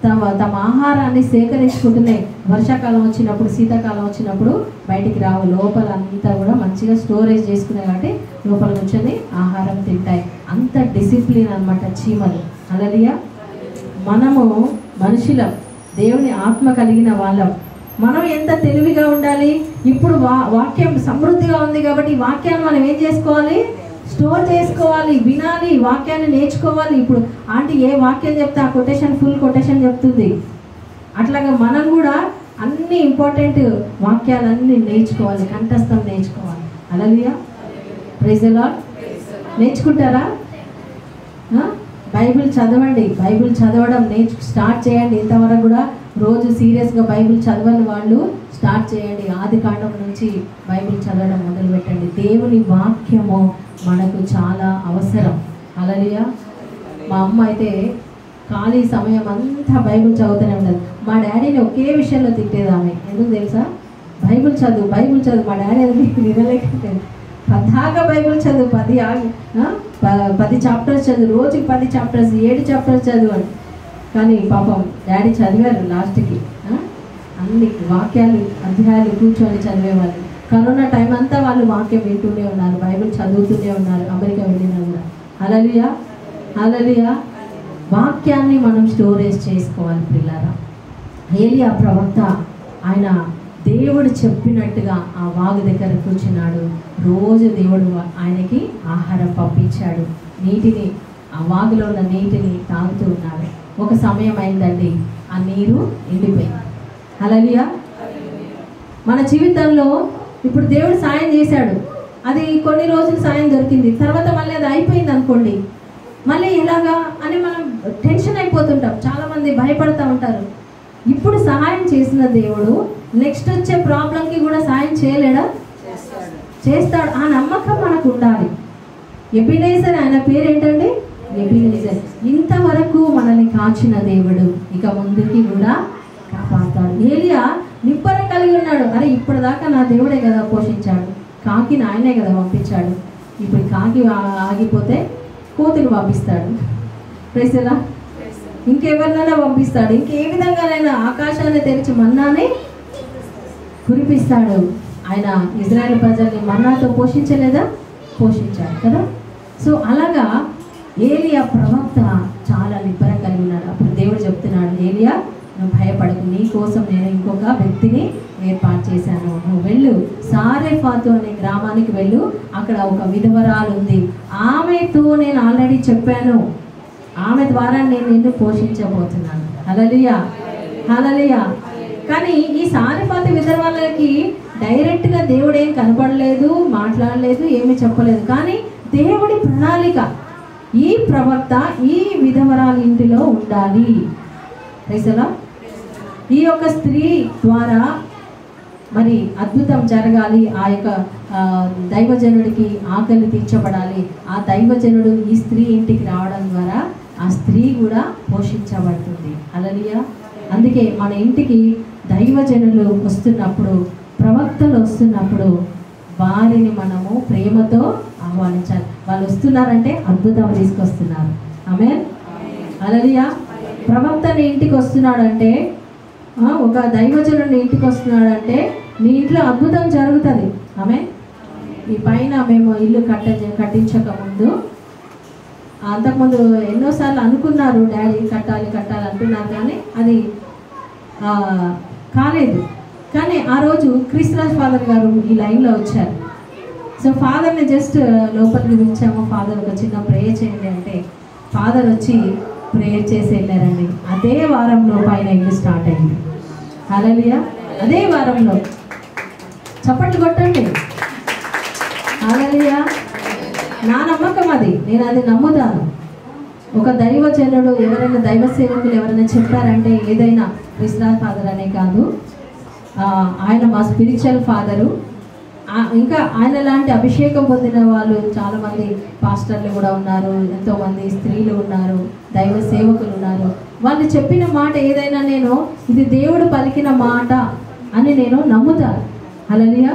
తమ ఆహారాన్ని సేకరించుకుంటున్నాయి. వర్షాకాలం వచ్చినప్పుడు, శీతాకాలం వచ్చినప్పుడు బయటికి రావు, లోపల అంతా కూడా మంచిగా స్టోరేజ్ చేసుకున్నాయి కాబట్టి లోపల కూర్చొని ఆహారం తింటాయి. అంత డిసిప్లిన్ అన్నమాట చీమలు. హల్లెలూయా. మనము మనుషులం, దేవుని ఆత్మ కలిగిన వాళ్ళం. మనం ఎంత తెలివిగా ఉండాలి. ఇప్పుడు వాక్యం సమృద్ధిగా ఉంది కాబట్టి ఈ వాక్యాన్ని మనం ఏం చేసుకోవాలి? స్టోర్ చేసుకోవాలి, వినాలి, వాక్యాన్ని నేర్చుకోవాలి. ఇప్పుడు ఆంటీ ఏ వాక్యం చెప్తే ఆ కొటేషన్, ఫుల్ కొటేషన్ చెప్తుంది. అట్లాగా మనం కూడా అన్ని ఇంపార్టెంట్ వాక్యాలన్నీ నేర్చుకోవాలి, కంఠస్థం నేర్చుకోవాలి. హల్లెలూయా. Praise the Lord. నేర్చుకుంటారా? బైబిల్ చదవండి, బైబిల్ చదవడం స్టార్ట్ చేయండి. ఇంతవరకు కూడా రోజు సీరియస్గా బైబిల్ చదవని వాళ్ళు స్టార్ట్ చేయండి. ఆది కాండం నుంచి బైబిల్ చదవడం మొదలు పెట్టండి. దేవుని వాక్యము మనకు చాలా అవసరం. హల్లెలూయా. మా అమ్మ అయితే ఖాళీ సమయం అంతా బైబిల్ చదువుతూనే ఉండదు. మా డాడీని ఒకే విషయంలో తిట్టేది ఆమె. ఎందుకు తెలుసా? బైబిల్ చదువు, బైబిల్ చదువు. మా డాడీ అది వినలేకపోతే పద్దాకా బైబిల్ చదువు, 10 చాప్టర్స్ చదువు, రోజుకి 10 చాప్టర్స్, 7 చాప్టర్స్ చదువు అని. కానీ పాపం డాడీ చదివారు లాస్ట్కి. అన్ని వాక్యాలు, అధ్యాయాలు కూర్చొని చదివేవాళ్ళు. కరోనా టైం అంతా వాళ్ళు వాక్యం వింటూనే ఉన్నారు, బైబిల్ చదువుతూనే ఉన్నారు, అమెరికా వెళ్ళినా కూడా. హల్లెలూయా. హల్లెలూయా. వాక్యాన్ని మనం స్టోరేజ్ చేసుకోవాలి పిల్లారా. ఏలియా ప్రవక్త ఆయన దేవుడు చెప్పినట్టుగా ఆ వాగు దగ్గర కూర్చున్నాడు. రోజు దేవుడు ఆయనకి ఆహారం పంపించాడు, నీటిని, ఆ వాగులో ఉన్న నీటిని తాగుతూ ఉన్నాడు. ఒక సమయం అయిందండి, ఆ నీరు ఎండిపోయింది. హల్లెలూయా. మన జీవితంలో ఇప్పుడు దేవుడు సాయం చేశాడు, అది కొన్ని రోజులు సాయం దొరికింది, తర్వాత మళ్ళీ అది అయిపోయింది అనుకోండి, మళ్ళీ ఎలాగా అని మనం టెన్షన్ అయిపోతుంటాం. చాలామంది భయపడుతూ ఉంటారు. ఇప్పుడు సహాయం చేసిన దేవుడు నెక్స్ట్ వచ్చే ప్రాబ్లంకి కూడా సాయం చేయలేడా? చేస్తాడు. ఆ నమ్మకం మనకు ఉండాలి. ఎబినేజర్, ఆయన పేరేంటండి? ఎబినేజర్. ఇంతవరకు మనల్ని కాచిన దేవుడు ఇక ముందుకి కూడా కాపాడుతాడు. ఏలియా నిబ్బరం కలిగి ఉన్నాడు. అరే ఇప్పటిదాకా నా దేవుడే కదా పోషించాడు, కాకిని ఆయనే కదా పంపించాడు, ఇప్పుడు కాకి ఆగిపోతే కోతిని పంపిస్తాడు, ప్రైసేలా ఇంకెవరినైనా పంపిస్తాడు, ఇంకే విధంగానైనా ఆకాశాన్ని తెరిచి మన్నాని కురిపిస్తాడు. ఆయన ఇజ్రాయెల్ ప్రజల్ని మన్నాతో పోషించలేదా? పోషించాడు కదా. సో అలాగా ఏలియా ప్రవక్త చాలా నిబ్బరం కలిగి ఉన్నాడు. అప్పుడు దేవుడు చెప్తున్నాడు, ఏలియా నువ్వు భయపడకు, నీ కోసం నేను ఇంకొక వ్యక్తిని ఏర్పాటు చేశాను, నువ్వు వెళ్ళు, సారెఫాతు అనే గ్రామానికి వెళ్ళు, అక్కడ ఒక విధవరాలు ఉంది, ఆమెతో నేను ఆల్రెడీ చెప్పాను, ఆమె ద్వారా నేను నిన్ను పోషించబోతున్నాను. హల్లెలూయా, హల్లెలూయా. కానీ ఈ సారెఫాతు విధవరాలకి డైరెక్ట్గా దేవుడు ఏం కనపడలేదు, మాట్లాడలేదు, ఏమీ చెప్పలేదు. కానీ దేవుడి ప్రణాళిక, ఈ ప్రవక్త ఈ విధవరాలి ఇంటిలో ఉండాలి, ఈ యొక్క స్త్రీ ద్వారా మరి అద్భుతం జరగాలి, ఆ యొక్క దైవజనుడికి ఆకలి తీర్చబడాలి, ఆ దైవజనుడు ఈ స్త్రీ ఇంటికి రావడం ద్వారా ఆ స్త్రీ కూడా పోషించబడుతుంది. హల్లెలూయా. అందుకే మన ఇంటికి దైవజనులు వస్తున్నప్పుడు, ప్రవక్తలు వస్తున్నప్పుడు వారిని మనము ప్రేమతో ఆహ్వానించాలి. వాళ్ళు వస్తున్నారంటే అద్భుతం తీసుకొస్తున్నారు. ఆమేన్, హల్లెలూయా. ప్రవక్తని ఇంటికి వస్తున్నాడంటే, ఒక దైవజనుడిని ఇంటికి వస్తున్నాడంటే నీ ఇంట్లో అద్భుతం జరుగుతుంది. ఆమేన్. ఈ పైన మేము ఇల్లు కట్టించక ముందు, అంతకుముందు ఎన్నోసార్లు అనుకున్నారు డాడీ కట్టాలి అంటున్నారు, కానీ అది కాలేదు. కానీ ఆ రోజు క్రిస్రాజ్ ఫాదర్ గారు ఈ లైన్లో వచ్చారు. సో ఫాదర్ని జస్ట్ లోపలికి పిలిచాము, ఫాదర్ ఒక చిన్న ప్రేయర్ చేయండి అంటే ఫాదర్ వచ్చి ప్రేయర్ చేసి వెళ్ళారండి. అదే వారంలో పైన ఇల్లు స్టార్ట్ అయింది. హల్లెలూయా. అదే వారంలో చప్పట్లు కొట్టండి. హల్లెలూయా. నా నమ్మకం అది, నేను అది నమ్ముతాను. ఒక దైవజనుడు ఎవరైనా దైవ సేవకులు ఎవరైనా చెప్పారంటే, ఏదైనా క్రిస్రాజ్ ఫాదర్ అనే కాదు, ఆయన మా స్పిరిచువల్ ఫాదరు. ఇంకా ఆయన లాంటి అభిషేకం పొందిన వాళ్ళు చాలామంది పాస్టర్లు కూడా ఉన్నారు, ఎంతోమంది స్త్రీలు ఉన్నారు, దైవ సేవకులు ఉన్నారు. వాళ్ళు చెప్పిన మాట ఏదైనా నేను ఇది దేవుడు పలికిన మాట అని నేను నమ్ముతాను. హల్లెలూయా.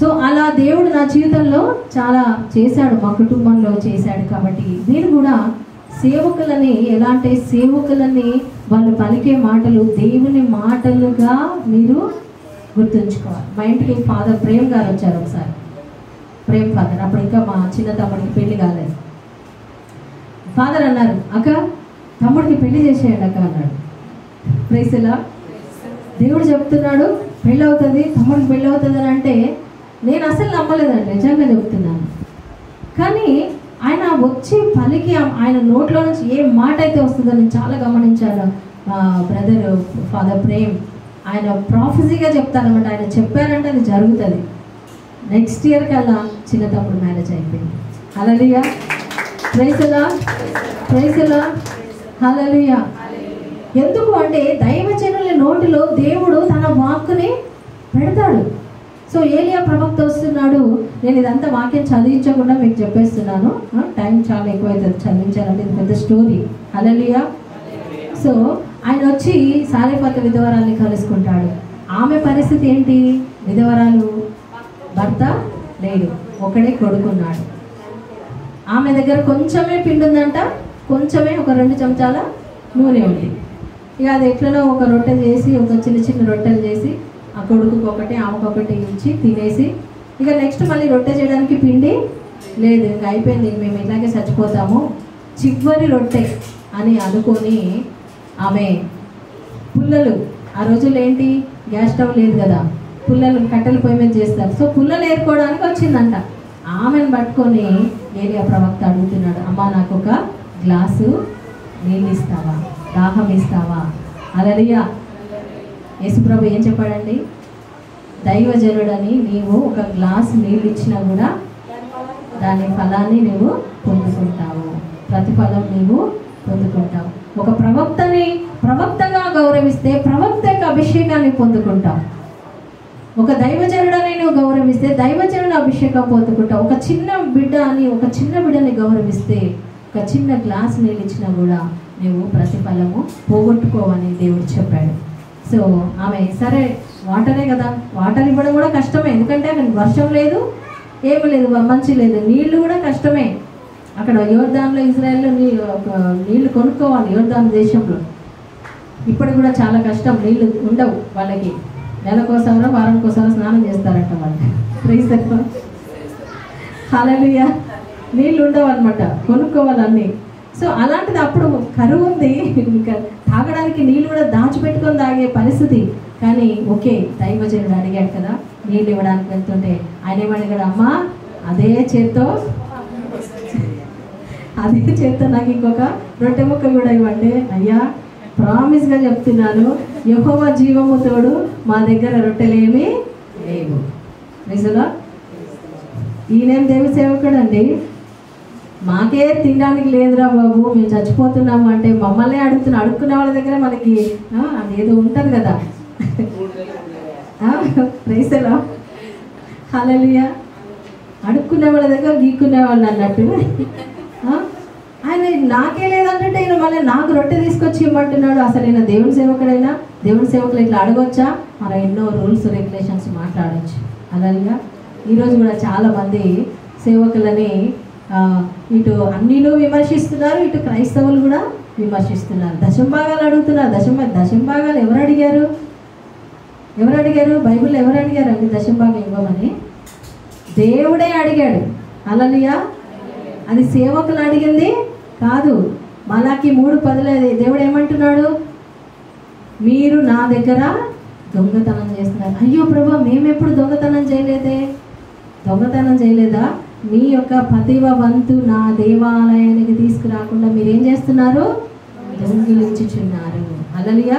సో అలా దేవుడు నా జీవితంలో చాలా చేశాడు, మా కుటుంబంలో చేశాడు. కాబట్టి నేను కూడా సేవకులని, ఎలాంటి సేవకులని వాళ్ళు పలికే మాటలు దేవుని మాటలుగా మీరు గుర్తుంచుకోవాలి. మా ఇంటికి ఫాదర్ ప్రేమ్ గారు వచ్చారు ఒకసారి, ప్రేమ్ ఫాదర్. అప్పుడు ఇంకా మా చిన్న తమ్ముడికి పెళ్లి కాలేదు. ఫాదర్ అన్నారు, అక్క తమ్ముడికి పెళ్లి చేసేయండి అక్క అన్నాడు. ప్రైస్లా. దేవుడు చెప్తున్నాడు పెళ్ళి అవుతుంది, తమ్ముడికి పెళ్ళి అవుతుంది అని అంటే నేను అసలు నమ్మలేదండి, నిజంగా చెప్తున్నాను. కానీ ఆయన వచ్చి పలికి ఆయన నోట్లో నుంచి ఏ మాట అయితే వస్తుందో నేను చాలా గమనించాను. బ్రదర్ ఫాదర్ ప్రేమ్ ఆయన ప్రాఫెసీగా చెప్తారనమాట. ఆయన చెప్పారంటే అది జరుగుతుంది. నెక్స్ట్ ఇయర్ కల్లా చిన్న తమ్ముడు మ్యారేజ్ అయిపోయింది. హల్లెలూయా. ప్రైజ్లా, ప్రైజ్లా, హల్లెలూయా. ఎందుకు అంటే దైవజనుల నోటిలో దేవుడు తన వాక్కుని పెడతాడు. సో ఏలియా ప్రవక్త వస్తున్నాడు. నేను ఇదంతా వాక్యం చదివించకుండా మీకు చెప్పేస్తున్నాను, టైం చాలా ఎక్కువైతుంది చదివించాలంటే, ఇది పెద్ద స్టోరీ. హల్లెలూయా. సో ఆయన వచ్చి సారెఫాతు విధవరాల్ని కలుసుకుంటాడు. ఆమె పరిస్థితి ఏంటి? విధవరాలు, భర్త లేడు, ఒకడే కొడుకున్నాడు. ఆమె దగ్గర కొంచెమే పిండి ఉందంట, కొంచెమే ఒక 2 చెంచాల నూనె ఉంది. ఇక అది ఎట్లనో ఒక రొట్టె చేసి, ఒక చిన్న చిన్న రొట్టెలు చేసి ఆ కొడుకుకి ఒకటి ఆమెకు ఒకటి ఇచ్చి తినేసి, ఇక నెక్స్ట్ మళ్ళీ రొట్టె చేయడానికి పిండి లేదు, ఇంకా అయిపోయింది, మేము ఇలాగే చచ్చిపోతాము, చివరి రొట్టె అని అనుకొని ఆమె పుల్లలు, ఆ రోజుల్లో ఏంటి గ్యాస్ స్టవ్ లేదు కదా, పుల్లలు కట్టెల పొయ్యి మీద చేస్తారు. సో పుల్లలు ఏరుకోవడానికి వచ్చిందంట. ఆమెను పట్టుకొని ఏలియా ప్రవక్త అడుగుతున్నాడు, అమ్మ నాకు ఒక గ్లాసు నీళ్ళు ఇస్తావా, దాహం ఇస్తావా? హల్లెలూయా. యేసుప్రభు ఏం చెప్పాడండి? దైవజనుడని నీవు ఒక గ్లాసు నీళ్ళు ఇచ్చినా కూడా దాని ఫలాన్ని నువ్వు పొందుకుంటావు, ప్రతిఫలం నీవు పొందుకుంటావు. ఒక ప్రవక్తని ప్రవక్తగా గౌరవిస్తే ప్రవక్త యొక్క అభిషేకాన్ని పొందుకుంటావు. ఒక దైవజనుడని నేను గౌరవిస్తే దైవజనుని అభిషేకం పొందుకుంటా. ఒక చిన్న బిడ్డని గౌరవిస్తే ఒక చిన్న గ్లాస్ నీళ్ళు ఇచ్చినా కూడా నువ్వు ప్రతిఫలము పోగొట్టుకోవని దేవుడు చెప్పాడు. సో ఆమె సరే వాటరే కదా, వాటర్ ఇవ్వడం కూడా కష్టమే, ఎందుకంటే అక్కడ వర్షం లేదు, ఏమి లేదు, మంచి లేదు, నీళ్లు కూడా కష్టమే. అక్కడ యోర్దాన్లో ఇజ్రాయెల్లో నీళ్లు కొనుక్కోవాలి. యోర్దాన్ దేశంలో ఇప్పుడు కూడా చాలా కష్టం, నీళ్లు ఉండవు వాళ్ళకి. నెలకోసారో వారానికోసారో స్నానం చేస్తారంట వాళ్ళు. ప్రైజ్ ద హల్లెలూయా. నీళ్ళు ఉండవు అనమాట, కొనుక్కోవాలి అన్నీ. సో అలాంటిది అప్పుడు కరువు ఉంది, ఇంకా తాగడానికి నీళ్ళు కూడా దాచిపెట్టుకొని తాగే పరిస్థితి. కానీ ఓకే, దైవజనుడు అడిగాడు కదా నీళ్ళు ఇవ్వడానికి వెళ్తుంటే ఆయన ఏమడిగాడు, అమ్మా అదే చేత్తో నాకు ఇంకొక రొట్టె ముక్క కూడా ఇవ్వండి. అయ్యా ప్రామిస్గా చెప్తున్నాను, యెహోవా జీవము తోడు మా దగ్గర రొట్టెలేమి లేవు. నిజంగా ఈయనేం దేవి సేవకుడు అండి, మాకే తినడానికి లేదురా బాబు, మేము చచ్చిపోతున్నాము అంటే మమ్మల్ని అడుక్కునే వాళ్ళ దగ్గర మనకి అదేదో ఉంటుంది కదా. ప్రైసలా హల్లెలూయా. అడుక్కునే వాళ్ళ దగ్గర గీక్కునే వాళ్ళు అన్నట్టు ఆయన నాకే లేదంటే ఈయన మళ్ళీ నాకు రొట్టె తీసుకొచ్చి ఇవ్వమంటున్నాడు. అసలు ఈయన దేవుని సేవకుడైనా, దేవుని సేవకులు ఇట్లా అడగొచ్చా? మనం ఎన్నో రూల్స్ రెగ్యులేషన్స్ మాట్లాడవచ్చు. అలాగా ఈరోజు కూడా చాలామంది సేవకులని ఇటు అన్నిలో విమర్శిస్తున్నారు, ఇటు క్రైస్తవులు కూడా విమర్శిస్తున్నారు. దశంభాగాలు అడుగుతున్నారు. దశంభాగాలు ఎవరు అడిగారు? బైబిల్లో ఎవరు అడిగారు అండి దశంభాగం ఇవ్వమని? దేవుడే అడిగాడు. హల్లెలూయా. అది సేవకులు అడిగింది కాదు. మలాకి 3:10 దేవుడు ఏమంటున్నాడు? మీరు నా దగ్గర దొంగతనం చేస్తున్నారు. అయ్యో ప్రభా, మేమెప్పుడు దొంగతనం చేయలేదా? మీ యొక్క 10వ వంతు నా దేవాలయానికి తీసుకురాకుండా మీరేం చేస్తున్నారు? దొంగిలించుచున్నారు. హల్లెలూయా.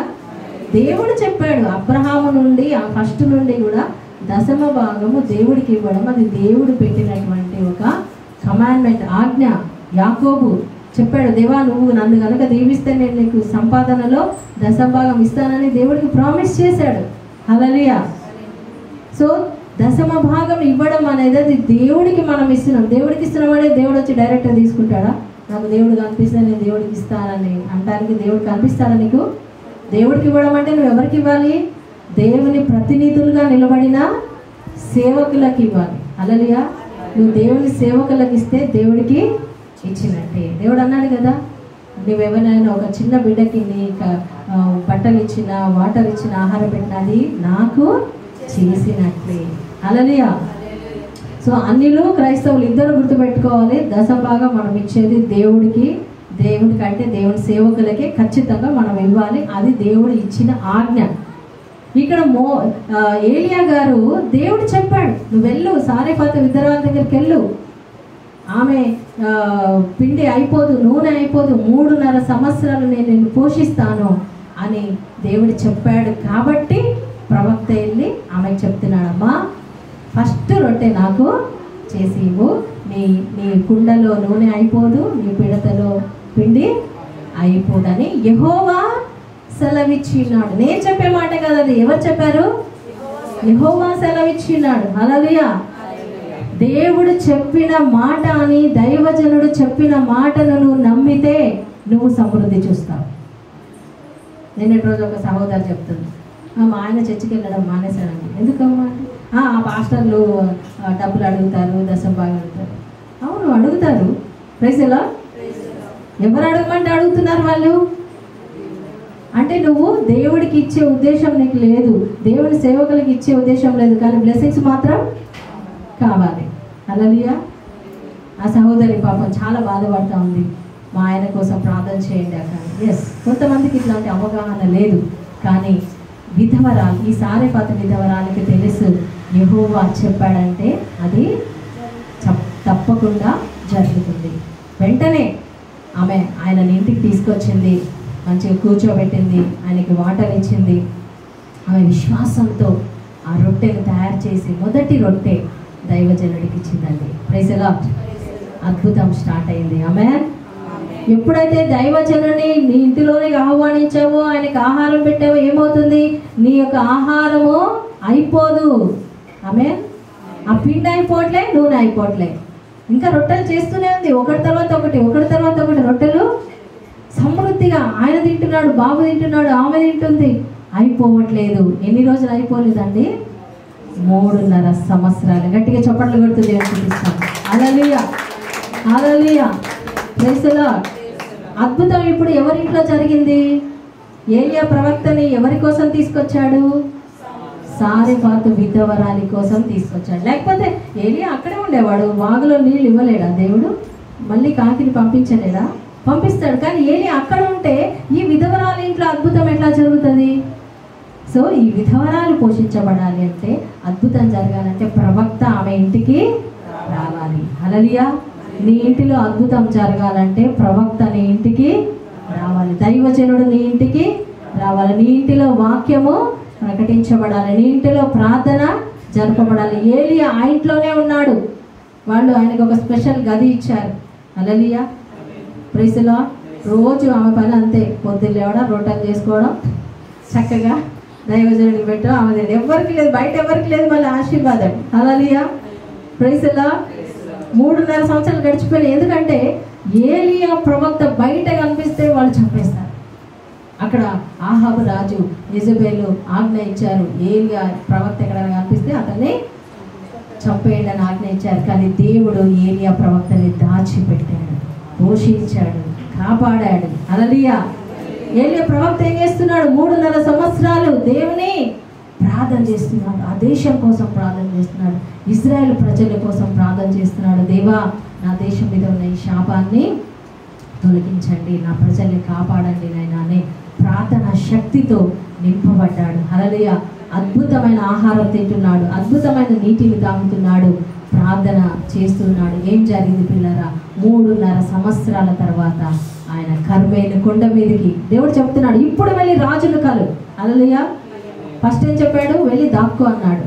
దేవుడు చెప్పాడు అబ్రహాము నుండి, ఫస్ట్ నుండి కూడా 10వ భాగము దేవుడికి ఇవ్వడం అది దేవుడు పెట్టినటువంటి ఒక కమాండ్మెంట్, ఆజ్ఞ. యాకోబు చెప్పాడు, దేవా నువ్వు నన్ను కనుక దీవిస్తే నేను నీకు సంపాదనలో 10వ భాగం ఇస్తానని దేవుడికి ప్రామిస్ చేశాడు. హల్లెలూయా. సో 10వ భాగం ఇవ్వడం అనేది అది దేవుడికి మనం ఇస్తున్నాం. దేవుడికి ఇస్తున్నామనే దేవుడు వచ్చి డైరెక్ట్గా తీసుకుంటాడా? నాకు దేవుడు కనిపిస్తే నేను దేవుడికి ఇస్తానని అంటానికి దేవుడు కనిపిస్తాడా నీకు? దేవుడికి ఇవ్వడం అంటే నువ్వు ఎవరికి ఇవ్వాలి? దేవుని ప్రతినిధులుగా నిలబడిన సేవకులకు ఇవ్వాలి. హల్లెలూయా. నువ్వు దేవుని సేవకులకు ఇస్తే దేవుడికి ఇచ్చినట్టే. దేవుడు అన్నాడు కదా, నువ్వెవరైనా ఒక చిన్న బిడ్డకి నీ బట్టలు ఇచ్చిన, వాటర్ ఇచ్చిన, ఆహారం పెట్టినది నాకు చేసినట్లే. హల్లెలూయా. సో అన్నిలో క్రైస్తవులు ఇద్దరు గుర్తుపెట్టుకోవాలి, 10వ భాగం మనం ఇచ్చేది దేవుడికి అంటే దేవుని సేవకులకి ఖచ్చితంగా మనం ఇవ్వాలి. అది దేవుడు ఇచ్చిన ఆజ్ఞ. ఇక్కడ ఏలియా గారు దేవుడు చెప్పాడు, నువ్వు వెళ్ళు సారెపాత విధవరాల దగ్గరికి వెళ్ళు, ఆమె పిండి అయిపోదు, నూనె అయిపోదు, 3.5 సంవత్సరాలు నేను నిన్ను పోషిస్తాను అని దేవుడు చెప్పాడు. కాబట్టి ప్రవక్త వెళ్ళి ఆమెకు చెప్తున్నాడమ్మా, ఫస్ట్ రొట్టె నాకు చేసి ఇవ్వు, నీ కుండలో నూనె అయిపోదు, నీ పిడతలో పిండి అయిపోదని యెహోవా సెలవిచ్చినాడు. నేను చెప్పే మాట కదా అది, ఎవరు చెప్పారు? యెహోవా సెలవిచ్చినాడు. హల్లెలూయా. దేవుడు చెప్పిన మాట అని, దైవజనుడు చెప్పిన మాటను నువ్వు నమ్మితే నువ్వు సమృద్ధి చూస్తావు. నిన్నటి రోజు ఒక సహోదరు చెప్తుంది, మా ఆయన చర్చికి వెళ్ళడం మానేశాడండి. ఎందుకమ్మా? ఆ పాస్టర్లు డబ్బులు అడుగుతారు, 10వ భాగం అడుగుతారు. అవును అడుగుతారు. ప్రైజ్ ఎలా? ఎవరు అడగమంటే అడుగుతున్నారు వాళ్ళు? అంటే నువ్వు దేవుడికి ఇచ్చే ఉద్దేశం నీకు లేదు, దేవుడి సేవకులకి ఇచ్చే ఉద్దేశం లేదు, కానీ బ్లెస్సింగ్స్ మాత్రం కావాలి. హల్లెలూయా. ఆ సహోదరి పాపం చాలా బాధపడుతూ ఉంది, మా ఆయన కోసం ప్రార్థన చేయండి అక్కడ. ఎస్, కొంతమందికి ఇట్లాంటి అవగాహన లేదు. కానీ విధవరాలు, ఈ సారెపాత విధవరాలకి తెలుసు యెహోవా చెప్పాడంటే అది తప్పకుండా జరుగుతుంది. వెంటనే ఆమె ఆయనని ఇంటికి తీసుకొచ్చింది, మంచిగా కూర్చోబెట్టింది, ఆయనకి వాటర్ ఇచ్చింది. ఆమె విశ్వాసంతో ఆ రొట్టెను తయారు చేసి మొదటి రొట్టె దైవజనుడికి ఇచ్చిందండి. Praise the Lord. అద్భుతం స్టార్ట్ అయింది. ఆమేన్. ఎప్పుడైతే దైవజనుని నీ ఇంటిలోనే ఆహ్వానించావో, ఆయనకి ఆహారం పెట్టావో, ఏమవుతుంది? నీ యొక్క ఆహారము అయిపోదు. ఆమేన్. ఆ పిండి అయిపోవట్లే, నూనె అయిపోవట్లే, ఇంకా రొట్టెలు చేస్తూనే ఉంది. ఒకటి తర్వాత ఒకటి రొట్టెలు సమృద్ధిగా ఆయన తింటున్నాడు, బాబు తింటున్నాడు, ఆమె తింటుంది, అయిపోవట్లేదు. ఎన్ని రోజులు అయిపోలేదండి? 3.5 సంవత్సరాలు. గట్టిగా చప్పట్లు కొడుతూ దేవుని చూపిస్తాను. హల్లెలూయా, హల్లెలూయా, ప్రైజ్ ది లార్డ్. అద్భుతం ఇప్పుడు ఎవరింట్లో జరిగింది? ఏలియా ప్రవక్తని ఎవరి కోసం తీసుకొచ్చాడు? సారెఫాతు విధవరాలి కోసం తీసుకొచ్చాడు. లేకపోతే ఏలియా అక్కడే ఉండేవాడు, వాగులో నీళ్ళు ఇవ్వలేడా దేవుడు? మళ్ళీ కాకిని పంపించలేడా? పంపిస్తాడు. కానీ ఏలియా అక్కడ ఉంటే ఈ విధవరాలి ఇంట్లో అద్భుతం ఎట్లా జరుగుతుంది? సో ఈ విధవరాలు పోషించబడాలి అంటే, అద్భుతం జరగాలంటే ప్రవక్త ఆమె ఇంటికి రావాలి. హల్లెలూయా. నీ ఇంటిలో అద్భుతం జరగాలంటే ప్రవక్త నీ ఇంటికి రావాలి, దైవజనుడు నీ ఇంటికి రావాలి, నీ ఇంటిలో వాక్యము ప్రకటించబడాలి, నీ ఇంటిలో ప్రార్థన జరపబడాలి. ఏలియా ఆ ఇంట్లోనే ఉన్నాడు. వాళ్ళు ఆయనకు ఒక స్పెషల్ గది ఇచ్చారు. హల్లెలూయా, ప్రైజ్ ది లార్డ్. రోజు ఆమె పని అంతే, పొద్దున్న లేవడం, రొట్టెలు చేసుకోవడం, చక్కగా దైవజనుడికి పెట్టడం, ఆమె ఎవరికి లేదు, బయట ఎవరికి లేదు, మళ్ళీ ఆశీర్వాదం. హల్లెలూయా, ప్రైజ్ ది లార్డ్. 3.5 సంవత్సరాలు గడిచిపోయినాయి. ఎందుకంటే ఏలియా ప్రవక్త బయట కనిపిస్తే వాళ్ళు చంపేస్తారు. అక్కడ ఆహాబు రాజు, యెజబెలు ఆజ్ఞ ఇచ్చారు, ఏలియా ప్రవక్త ఎక్కడైనా కనిపిస్తే అతన్ని చంపేయండి అని ఆజ్ఞ ఇచ్చారు. కానీ దేవుడు ఏలియా ప్రవక్తని దాచిపెట్టాడు, పోషించాడు, కాపాడాడు. హల్లెలూయా. ఏలియా ప్రవక్త ఏం చేస్తున్నాడు? 3.5 సంవత్సరాలు దేవుని ప్రార్థన చేస్తున్నాడు, ఆ దేశం కోసం ప్రార్థన చేస్తున్నాడు, ఇజ్రాయెల్ ప్రజల కోసం ప్రార్థన చేస్తున్నాడు. దేవా, నా దేశం మీద ఉన్న ఈ శాపాన్ని తొలగించండి, నా ప్రజల్ని కాపాడండి నాయనా అని ప్రార్థన శక్తితో నింపబడ్డాడు. హల్లెలూయా. అద్భుతమైన ఆహారం తింటున్నాడు, అద్భుతమైన నీటిని తాగుతున్నాడు, ప్రార్థన చేస్తున్నాడు. ఏం జరిగింది పిల్లరా? 3.5 సంవత్సరాల తర్వాత ఆయన కర్మేలు కొండ మీదకి దేవుడు చెప్తున్నాడు, ఇప్పుడు వెళ్ళి రాజును కలు. హల్లెలూయా. ఫస్ట్ ఏం చెప్పాడు? వెళ్ళి దాక్కో అన్నాడు,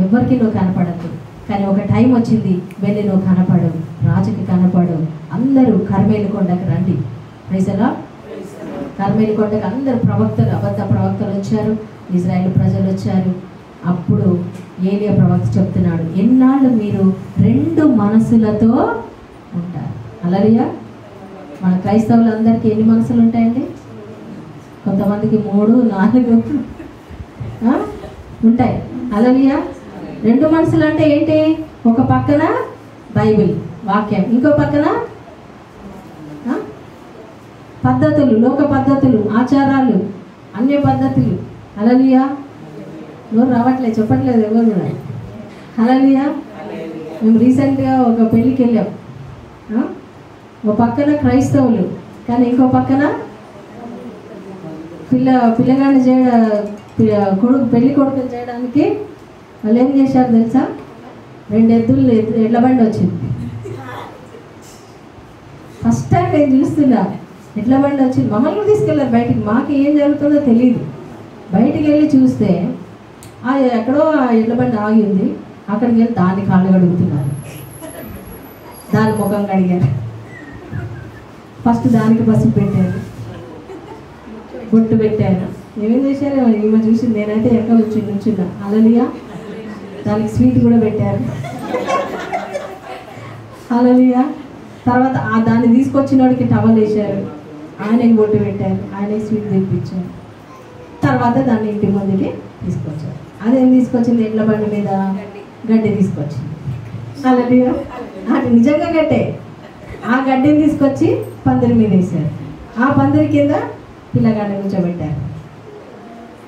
ఎవరికి నువ్వు కనపడద్దు. కానీ ఒక టైం వచ్చింది, వెళ్ళి నువ్వు కనపడు, రాజుకి కనపడు, అందరూ కర్మేలు కొండకు రండి. Praise the lord. కర్మేలు కొండకు అందరూ ప్రవక్తలు, అబద్ధ ప్రవక్తలు వచ్చారు, ఇజ్రాయేల్ ప్రజలు వచ్చారు. అప్పుడు ఏలియా ప్రవక్త చెప్తున్నాడు, ఎన్నాళ్ళు మీరు 2 మనసులతో ఉంటారు? హల్లెలూయా. మన క్రైస్తవులందరికీ ఎన్ని మనసులు ఉంటాయండి? కొంతమందికి 3, 4 ఉంటాయి. హల్లెలూయా. 2 మనసులు అంటే ఏంటి? ఒక పక్కన బైబిల్ వాక్యం, ఇంకో పక్కన పద్ధతులు, లోక పద్ధతులు, ఆచారాలు, అన్య పద్ధతులు. హల్లెలూయా. ఎవరు రావట్లేదు, చెప్పట్లేదు ఎవరు కూడా. హల్లెలూయా. మేము రీసెంట్గా ఒక పెళ్ళికి వెళ్ళాం. ఒక పక్కన క్రైస్తవులు, కానీ ఇంకో పక్కన పిల్లగాడిని పెళ్లి కొడుకుని చేయడానికి వాళ్ళు ఏం చేశారు తెలుసా? 2 ఎడ్ల బండి వచ్చింది. ఫస్ట్ టైం నేను చూస్తున్నా, ఎడ్ల బండి వచ్చింది. మమ్మల్ని తీసుకెళ్ళారు బయటికి, మాకు ఏం జరుగుతుందో తెలియదు. బయటికి వెళ్ళి చూస్తే ఎక్కడో ఆ ఎడ్ల బండి ఆగి ఉంది. అక్కడికి వెళ్ళి దాన్ని కాళ్ళు కడుగుతున్నారు, దాని ముఖం కడిగారు. ఫస్ట్ దానికి పసుపు పెట్టారు, బొట్టు పెట్టారు, ఏమేం చేశారు ఈమె చూసింది. నేనైతే ఎక్కడ నుంచున్నా. హల్లెలూయా. దానికి స్వీట్ కూడా పెట్టారు. హల్లెలూయా. తర్వాత దాన్ని తీసుకొచ్చిన వాడికి టవల్ వేశారు, ఆయనకి బొట్టు పెట్టారు, ఆయనకి స్వీట్ తెప్పించారు. తర్వాత దాన్ని ఇంటి ముందుకి తీసుకొచ్చారు. అదేం తీసుకొచ్చింది? ఎడ్ల బండి మీద గడ్డి తీసుకొచ్చింది. హల్లెలూయా. అది నిజంగా గడ్డే. ఆ గడ్డిని తీసుకొచ్చి పందిరి మీద వేశారు. ఆ పందిరి కింద పిల్లగాడిని కూర్చోబెట్టారు.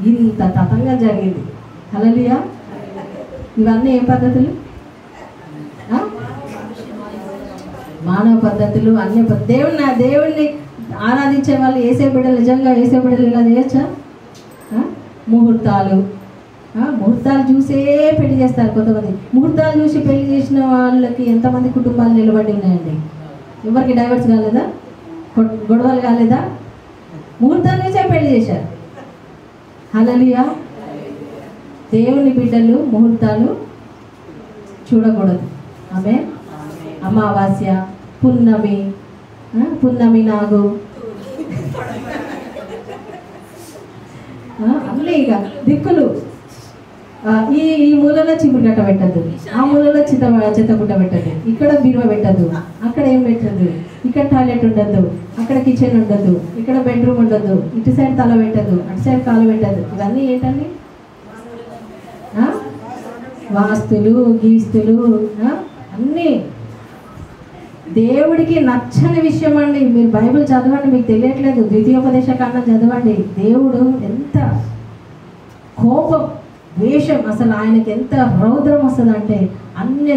ఇంత తతంగా జరిగింది. హల్లెలూయా. ఇవన్నీ ఏం పద్ధతులు? మానవ పద్ధతులు, అన్ని దేవుణ్ణి ఆరాధించే వాళ్ళు, ఏసే బిడ్డలు, నిజంగా ఏసే బిడ్డలు ఇలా చేయొచ్చా? ముహూర్తాలు చూసే పెళ్లి చేస్తారు కొంతమంది. ముహూర్తాలు చూసి పెళ్లి చేసిన వాళ్ళకి ఎంతమంది కుటుంబాలు నిలబడి ఉన్నాయండి? ఎవరికి డైవర్స్ కాలేదా? గొడవలు కాలేదా? ముహూర్తాలు చూసే పెళ్లి చేశారు. హల్లెలూయా. దేవుని బిడ్డలు ముహూర్తాలు చూడకూడదు. ఆమె అమావాస్య, పున్నమి నాగు అన్నీ ఇక దిక్కులు ఈ మూలలో చీపురు కట్ట పెట్టద్దు, ఆ మూలలో చెత్తగుట్ట పెట్టద్దు, ఇక్కడ బీరువా పెట్టద్దు, అక్కడ ఏం పెట్టద్దు, ఇక్కడ టాయిలెట్ ఉండద్దు, అక్కడ కిచెన్ ఉండద్దు, ఇక్కడ బెడ్రూమ్ ఉండద్దు, ఇటు సైడ్ తల పెట్టద్దు, అటు సైడ్ కాలు పెట్టద్దు. ఇవన్నీ ఏంటండి? వాస్తులు గీస్తులు అన్నీ దేవుడికి నచ్చని విషయం అండి. మీరు బైబిల్ చదవండి, మీకు తెలియట్లేదు. ద్వితీయోపదేశ కాండం చదవండి. దేవుడు ఎంత కోపం, ద్వేషం, అసలు ఆయనకి ఎంత రౌద్రం వస్తుంది అంటే అన్య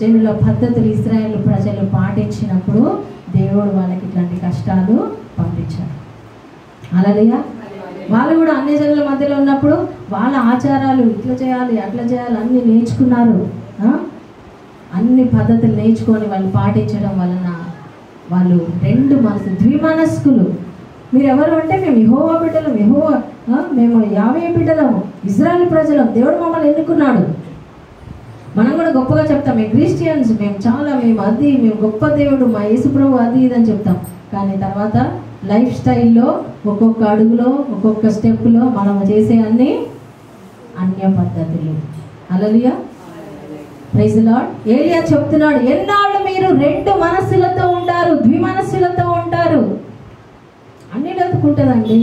జనుల పద్ధతులు ఇశ్రాయేలు ప్రజలు పాటించినప్పుడు దేవుడు వాళ్ళకి ఇట్లాంటి కష్టాలు పంపించారు. హల్లెలూయా. వాళ్ళు కూడా అన్య జనుల మధ్యలో ఉన్నప్పుడు వాళ్ళ ఆచారాలు ఇట్లా చేయాలి అట్లా చేయాలి అన్నీ నేర్చుకున్నారు. అన్ని పద్ధతులు నేర్చుకొని వాళ్ళు పాటించడం వలన వాళ్ళు రెండు మనసు ద్విమనస్కులు. మీరు ఎవరు అంటే మేము యెహోవా బిడ్డలం, మేము యావే బిడ్డలము, ఇశ్రాయేలు ప్రజలం, దేవుడు మమ్మల్ని ఎన్నుకున్నాడు. మనం కూడా గొప్పగా చెప్తాం, మేము క్రిస్టియన్స్, మేము గొప్ప దేవుడు, మా యేసుప్రభు అది ఇది అని చెప్తాం. కానీ తర్వాత లైఫ్ స్టైల్లో ఒక్కొక్క అడుగులో ఒక్కొక్క స్టెప్లో మనం చేసే అన్ని అన్య పద్ధతులు. హల్లెలూయా. Praise the Lord. ఏలియా చెప్తున్నాడు, ఎన్నాళ్ళు మీరు రెండు మనస్సులతో ఉంటారు, ద్విమనస్సులతో ఉంటారు. అన్ని వెతుకుంటుందండి.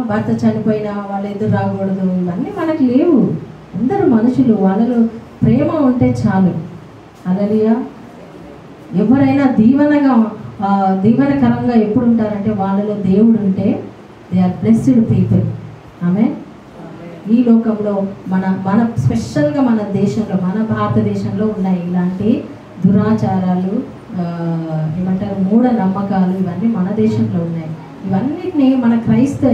భర్త చనిపోయినా వాళ్ళ ఎదురు రాకూడదు, ఇవన్నీ మనకు లేవు. అందరూ మనుషులు, వాళ్ళలో ప్రేమ ఉంటే చాలు. హల్లెలూయా. ఎవరైనా దీవెనకరంగా ఎప్పుడు ఉంటారంటే వాళ్ళలో దేవుడు ఉంటే దే ఆర్ బ్లెస్డ్ పీపుల్. ఆమేన్. ఈ లోకంలో మన స్పెషల్గా మన దేశంలో, మన భారతదేశంలో ఉన్నాయి ఇలాంటి దురాచారాలు, ఏమంటారు, మూఢ నమ్మకాలు, ఇవన్నీ మన దేశంలో ఉన్నాయి. ఇవన్నిటిని మన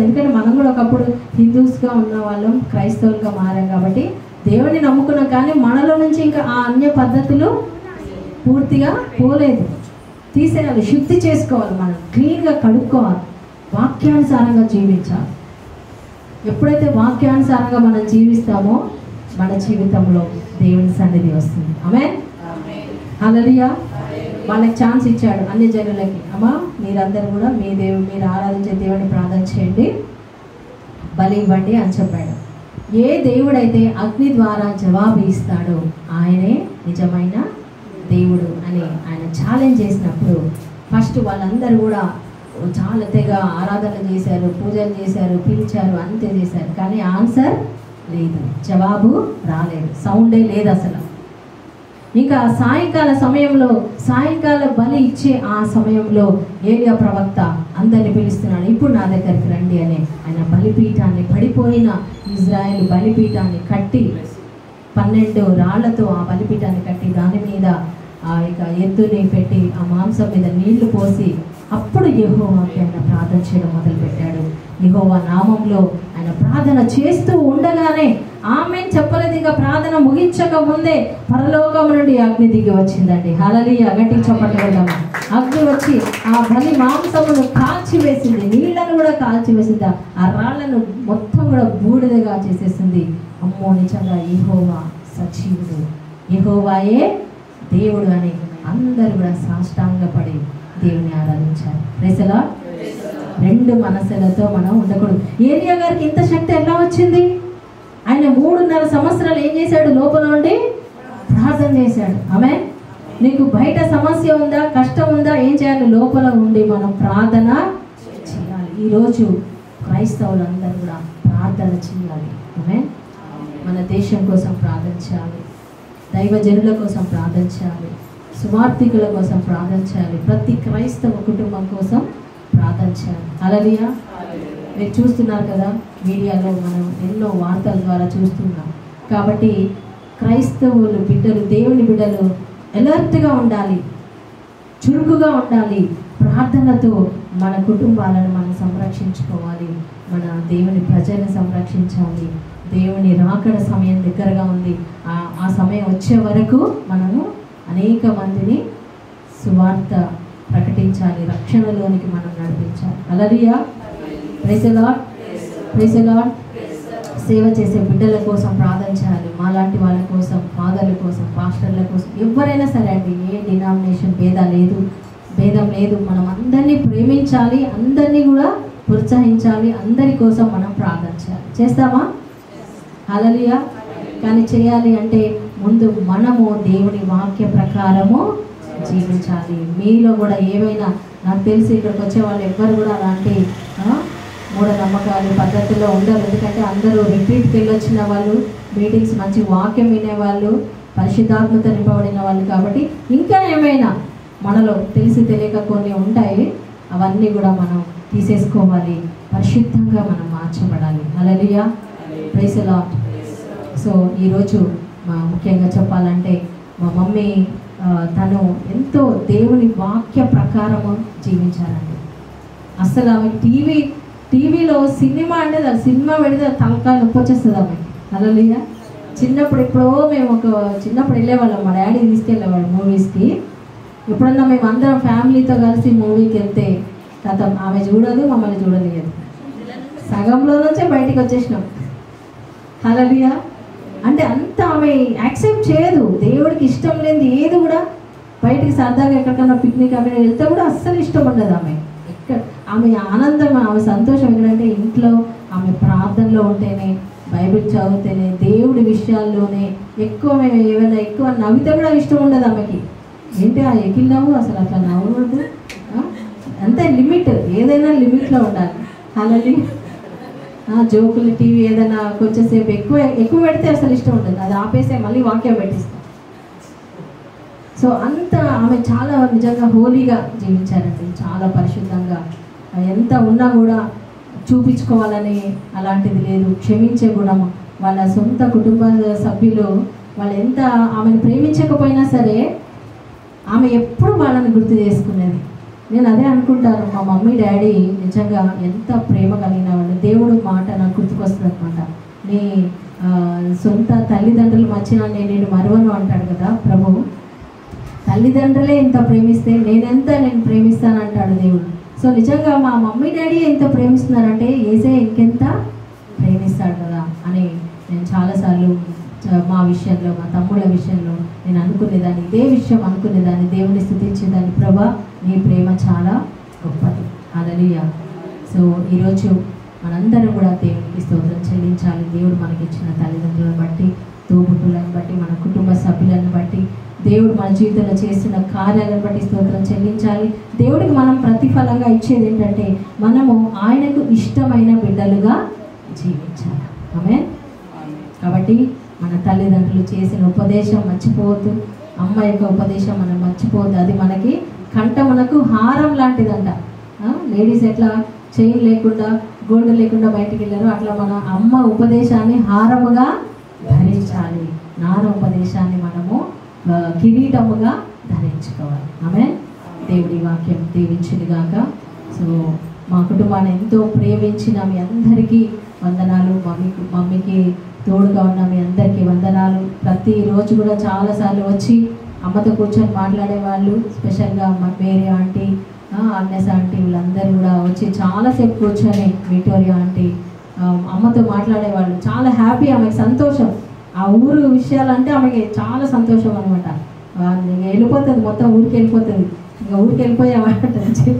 ఎందుకంటే మనం కూడా ఒకప్పుడు హిందూస్గా ఉన్న వాళ్ళం క్రైస్తవులుగా మారాం కాబట్టి దేవుడిని నమ్ముకున్నాం. కానీ మనలో నుంచి ఇంకా ఆ అన్య పద్ధతులు పూర్తిగా పోలేదు. తీసేయాలి, శుద్ధి చేసుకోవాలి, మనం క్లీన్గా కడుక్కోవాలి, వాక్యానుసారంగా జీవించాలి. ఎప్పుడైతే వాక్యానుసారంగా మనం జీవిస్తామో మన జీవితంలో దేవుని సన్నిధి వస్తుంది. ఆమేన్. హల్లెలూయా. వాళ్ళకి ఛాన్స్ ఇచ్చాడు అన్ని జనులకి. అమ్మా మీరందరూ కూడా మీరు ఆరాధించే దేవుని ప్రార్థన చేయండి, బలి ఇవ్వండి అని చెప్పాడు. ఏ దేవుడైతే అగ్ని ద్వారా జవాబు ఇస్తాడో ఆయనే నిజమైన దేవుడు అని ఆయన ఛాలెంజ్ చేసినప్పుడు ఫస్ట్ వాళ్ళందరూ కూడా చాలా తెగ ఆరాధన చేశారు, పూజలు చేశారు, పిలిచారు, అంతే చేశారు. కానీ ఆన్సర్ లేదు, జవాబు రాలేదు, సౌండే లేదు అసలు. ఇంకా సాయంకాల బలి ఇచ్చే ఆ సమయంలో ఏలియా ప్రవక్త అందరిని పిలుస్తున్నాడు, ఇప్పుడు నా దగ్గరికి రండి అని. ఆయన బలిపీఠాన్ని, పడిపోయిన ఇజ్రాయేల్ బలిపీఠాన్ని కట్టి 12 రాళ్లతో ఆ బలిపీఠాన్ని కట్టి దాని మీద ఇక ఎద్దుని పెట్టి ఆ మాంసం మీద నీళ్లు పోసి అప్పుడు యెహోవాకి ఆయన ప్రార్థన చేయడం మొదలుపెట్టాడు. యెహోవా నామంలో ఆయన ప్రార్థన చేస్తూ ఉండగానే ఆమేన్ చెప్పలేదు, ఇంకా ప్రార్థన ముగించక ముందే పరలోకం నుండి అగ్ని దిగి వచ్చిందండి. హల్లెలూయా. గట్టిగా చప్పట్లు కొడదాము. అగ్ని వచ్చి ఆ బలి మాంసమును కాల్చివేసింది, నీళ్లను కూడా కాల్చివేసింది, ఆ రాళ్లను మొత్తం కూడా బూడిదగా చేసేసింది. అమ్మో, నిజంగా యెహోవా సజీవుడు, యెహోవాయే దేవుడు అని అందరూ కూడా సాష్టాంగపడి దేవుని ఆరాధించారు. Praise the lord. రెండు మనసులతో మనం ఉండకూడదు. ఏలియా గారికి ఇంత శక్తి ఎలా వచ్చింది? ఆయన 3.5 సంవత్సరాలు ఏం చేశాడు? లోపల ఉండి ప్రార్థన చేశాడు. ఆమేన్. నీకు బయట సమస్య ఉందా, కష్టం ఉందా, ఏం చేయాలి? లోపల ఉండి మనం ప్రార్థన చేయాలి. ఈరోజు క్రైస్తవులందరూ కూడా ప్రార్థన చేయాలి. ఆమేన్. మన దేశం కోసం ప్రార్థన చేయాలి, దైవజనుల కోసం ప్రార్థన చేయాలి, సువార్థికుల కోసం ప్రార్థన చేయాలి, ప్రతి క్రైస్తవ కుటుంబం కోసం ప్రార్థన చేయాలి. హల్లెలూయా. మీరు చూస్తున్నారు కదా మీడియాలో, మనం ఎన్నో వార్తల ద్వారా చూస్తున్నాం. కాబట్టి క్రైస్తవులు బిడ్డలు, దేవుని బిడ్డలు అలర్ట్గా ఉండాలి, చురుకుగా ఉండాలి. ప్రార్థనతో మన కుటుంబాలను మనం సంరక్షించుకోవాలి, మన దేవుని ప్రజలను సంరక్షించాలి. దేవుని రాకడ సమయం దగ్గరగా ఉంది. ఆ సమయం వచ్చే వరకు మనము అనేక మందిని సువార్త ప్రకటించాలి, రక్షణలోనికి మనం నడిపించాలి. హల్లెలూయా. Praise the Lord. Praise the Lord. సేవ చేసే బిడ్డల కోసం ప్రార్థన చేయాలి, మాలాంటి వాళ్ళ కోసం, ఫాదర్ల కోసం, పాస్టర్ల కోసం, ఎవరైనా సరే అండి. ఏ డినామినేషన్ భేదం లేదు. మనం అందరినీ ప్రేమించాలి, అందరినీ కూడా ప్రోత్సహించాలి, అందరి కోసం మనం ప్రార్థన చేయాలి. చేస్తామా? హల్లెలూయా. కానీ చేయాలి అంటే ముందు మనము దేవుని వాక్య ప్రకారము జీవించాలి. మీలో కూడా ఏమైనా, నాకు తెలిసి ఇక్కడికి వచ్చే వాళ్ళు ఎవ్వరు కూడా అలాంటి మూఢనమ్మకాలు పద్ధతిలో ఉండరు. ఎందుకంటే అందరూ రిట్రీట్కి వెళ్ళొచ్చిన వాళ్ళు, మీటింగ్స్ మంచి వాక్యం వినేవాళ్ళు, పరిశుద్ధాత్మత నింపబడిన వాళ్ళు. కాబట్టి ఇంకా ఏమైనా మనలో తెలిసి తెలియక కొన్ని ఉంటాయి, అవన్నీ కూడా మనం తీసేసుకోవాలి, పరిశుద్ధంగా మనం మార్చబడాలి. హల్లెలూయా, ప్రైజ్ ది లార్డ్. సో ఈరోజు ముఖ్యంగా చెప్పాలంటే మా మమ్మీ తను ఎంతో దేవుని వాక్య ప్రకారము జీవించారండి. అసలు ఆమె టీవీలో సినిమా అంటే సినిమా పెడితే తలకాయ నొప్పి వచ్చేస్తుంది ఆమెకి. హల్లెలూయా. చిన్నప్పుడు ఎప్పుడో మేము చిన్నప్పుడు వెళ్ళేవాళ్ళం, మా డాడీ తీసుకెళ్ళేవాడు మూవీస్కి. ఎప్పుడన్నా మేము అందరం ఫ్యామిలీతో కలిసి మూవీకి వెళ్తే కథ ఆమె చూడదు, మమ్మల్ని చూడలేదు. సగంలో నుంచే బయటికి వచ్చేసినాం. హల్లెలూయా. అంటే అంత ఆమె యాక్సెప్ట్ చేయదు, దేవుడికి ఇష్టం లేనిది ఏది కూడా. బయటికి సరదాగా ఎక్కడికన్నా పిక్నిక్ అక్కడ వెళ్తే కూడా అస్సలు ఇష్టం ఉండదు ఆమె. ఆమె ఆనందం, ఆమె సంతోషం ఎక్కడంటే ఇంట్లో ఆమె ప్రార్థనలో ఉంటేనే, బైబిల్ చదివితేనే, దేవుడి విషయాల్లోనే ఎక్కువ. మేము ఏమైనా ఎక్కువ నవ్వితే కూడా ఇష్టం ఉండదు ఆమెకి. ఏంటి ఆ ఎకిల్ నవ్వు, అసలు అట్లా నవ్వకూడదు, అంతే లిమిట్, ఏదైనా లిమిట్లో ఉండాలి. అలాగే జోకులు టీవీ ఏదైనా కొంచెంసేపు ఎక్కువ పెడితే అసలు ఇష్టం ఉండదు, అది ఆపేసే మళ్ళీ వాక్యం పెట్టిస్తాం. సో అంత ఆమె చాలా నిజంగా హోలీగా జీవించారండి, చాలా పరిశుద్ధంగా. ఎంత ఉన్నా కూడా చూపించుకోవాలని అలాంటిది లేదు. క్షమించే గుణము. వాళ్ళ సొంత కుటుంబ సభ్యులు వాళ్ళు ఎంత ఆమెను ప్రేమించకపోయినా సరే ఆమె ఎప్పుడు వాళ్ళని గుర్తు చేసుకునేది. నేను అదే అనుకుంటాను, మా మమ్మీ డాడీ నిజంగా ఎంత ప్రేమ కలిగిన వాళ్ళు. దేవుడు మాట నాకు గుర్తుకొస్తుంది అనమాట. నీ సొంత తల్లిదండ్రులు మర్చినా నేను మరువను అంటాడు కదా ప్రభువు. తల్లిదండ్రులే ఇంత ప్రేమిస్తే నేను ప్రేమిస్తాను అంటాడు దేవుడు. సో నిజంగా మా మమ్మీ డాడీ ఎంత ప్రేమిస్తున్నారంటే యేసయ్య ఇంకెంత ప్రేమిస్తాడు కదా అని నేను చాలాసార్లు మా విషయంలో, మా తమ్ముళ్ళ విషయంలో నేను అనుకునేదాన్ని, ఇదే విషయం అనుకునేదాన్ని, దేవుని స్తుతించేదాన్ని. ప్రభా నీ ప్రేమ చాలా గొప్పది. హల్లెలూయా. సో ఈరోజు మనందరం కూడా దేవునికి స్తోత్రం చెల్లించాలి. దేవుడు మనకిచ్చిన తల్లిదండ్రులను బట్టి, తోబుట్టులను బట్టి, మన కుటుంబ సభ్యులను బట్టి, దేవుడు మన జీవితంలో చేస్తున్న కార్యాలను బట్టి స్తోత్రం చెల్లించాలి. దేవుడికి మనం ప్రతిఫలంగా ఇచ్చేది ఏంటంటే మనము ఆయనకు ఇష్టమైన బిడ్డలుగా జీవించాలి. ఆమేన్. కాబట్టి మన తల్లిదండ్రులు చేసిన ఉపదేశం మర్చిపోవద్దు, అమ్మ యొక్క ఉపదేశం మనం మర్చిపోవద్దు. అది మనకి కంఠమునకు హారం లాంటిదంట. లేడీస్ ఎట్లా చైన్ లేకుండా, గోల్డ్ లేకుండా బయటికి వెళ్ళారు, అట్లా మన అమ్మ ఉపదేశాన్ని హారముగా ధరించాలి. నాన్న ఉపదేశాన్ని మనము కిరీటముగా ధరించుకోవాలి. ఆమేన్. దేవుడి వాక్యం దీవించును గాక. సో మా కుటుంబాన్ని ఎంతో ప్రేమించిన మీ అందరికీ వందనాలు. మమ్మీకి తోడుగా ఉన్న మీ అందరికీ వందనాలు. ప్రతిరోజు కూడా చాలాసార్లు వచ్చి అమ్మతో కూర్చొని మాట్లాడేవాళ్ళు. స్పెషల్గా మా మేరీ ఆంటీ, అన్నెస్ ఆంటీ, వీళ్ళందరూ కూడా వచ్చి చాలాసేపు కూర్చొని, విక్టోరియా ఆంటీ అమ్మతో మాట్లాడేవాళ్ళు. చాలా హ్యాపీ, ఆమెకి సంతోషం. ఆ ఊరు విషయాలంటే ఆమెకి చాలా సంతోషం అనమాట. వెళ్ళిపోతుంది, మొత్తం ఊరికి వెళ్ళిపోతుంది. ఇంకా ఊరికి వెళ్ళిపోయావా అంటుంది,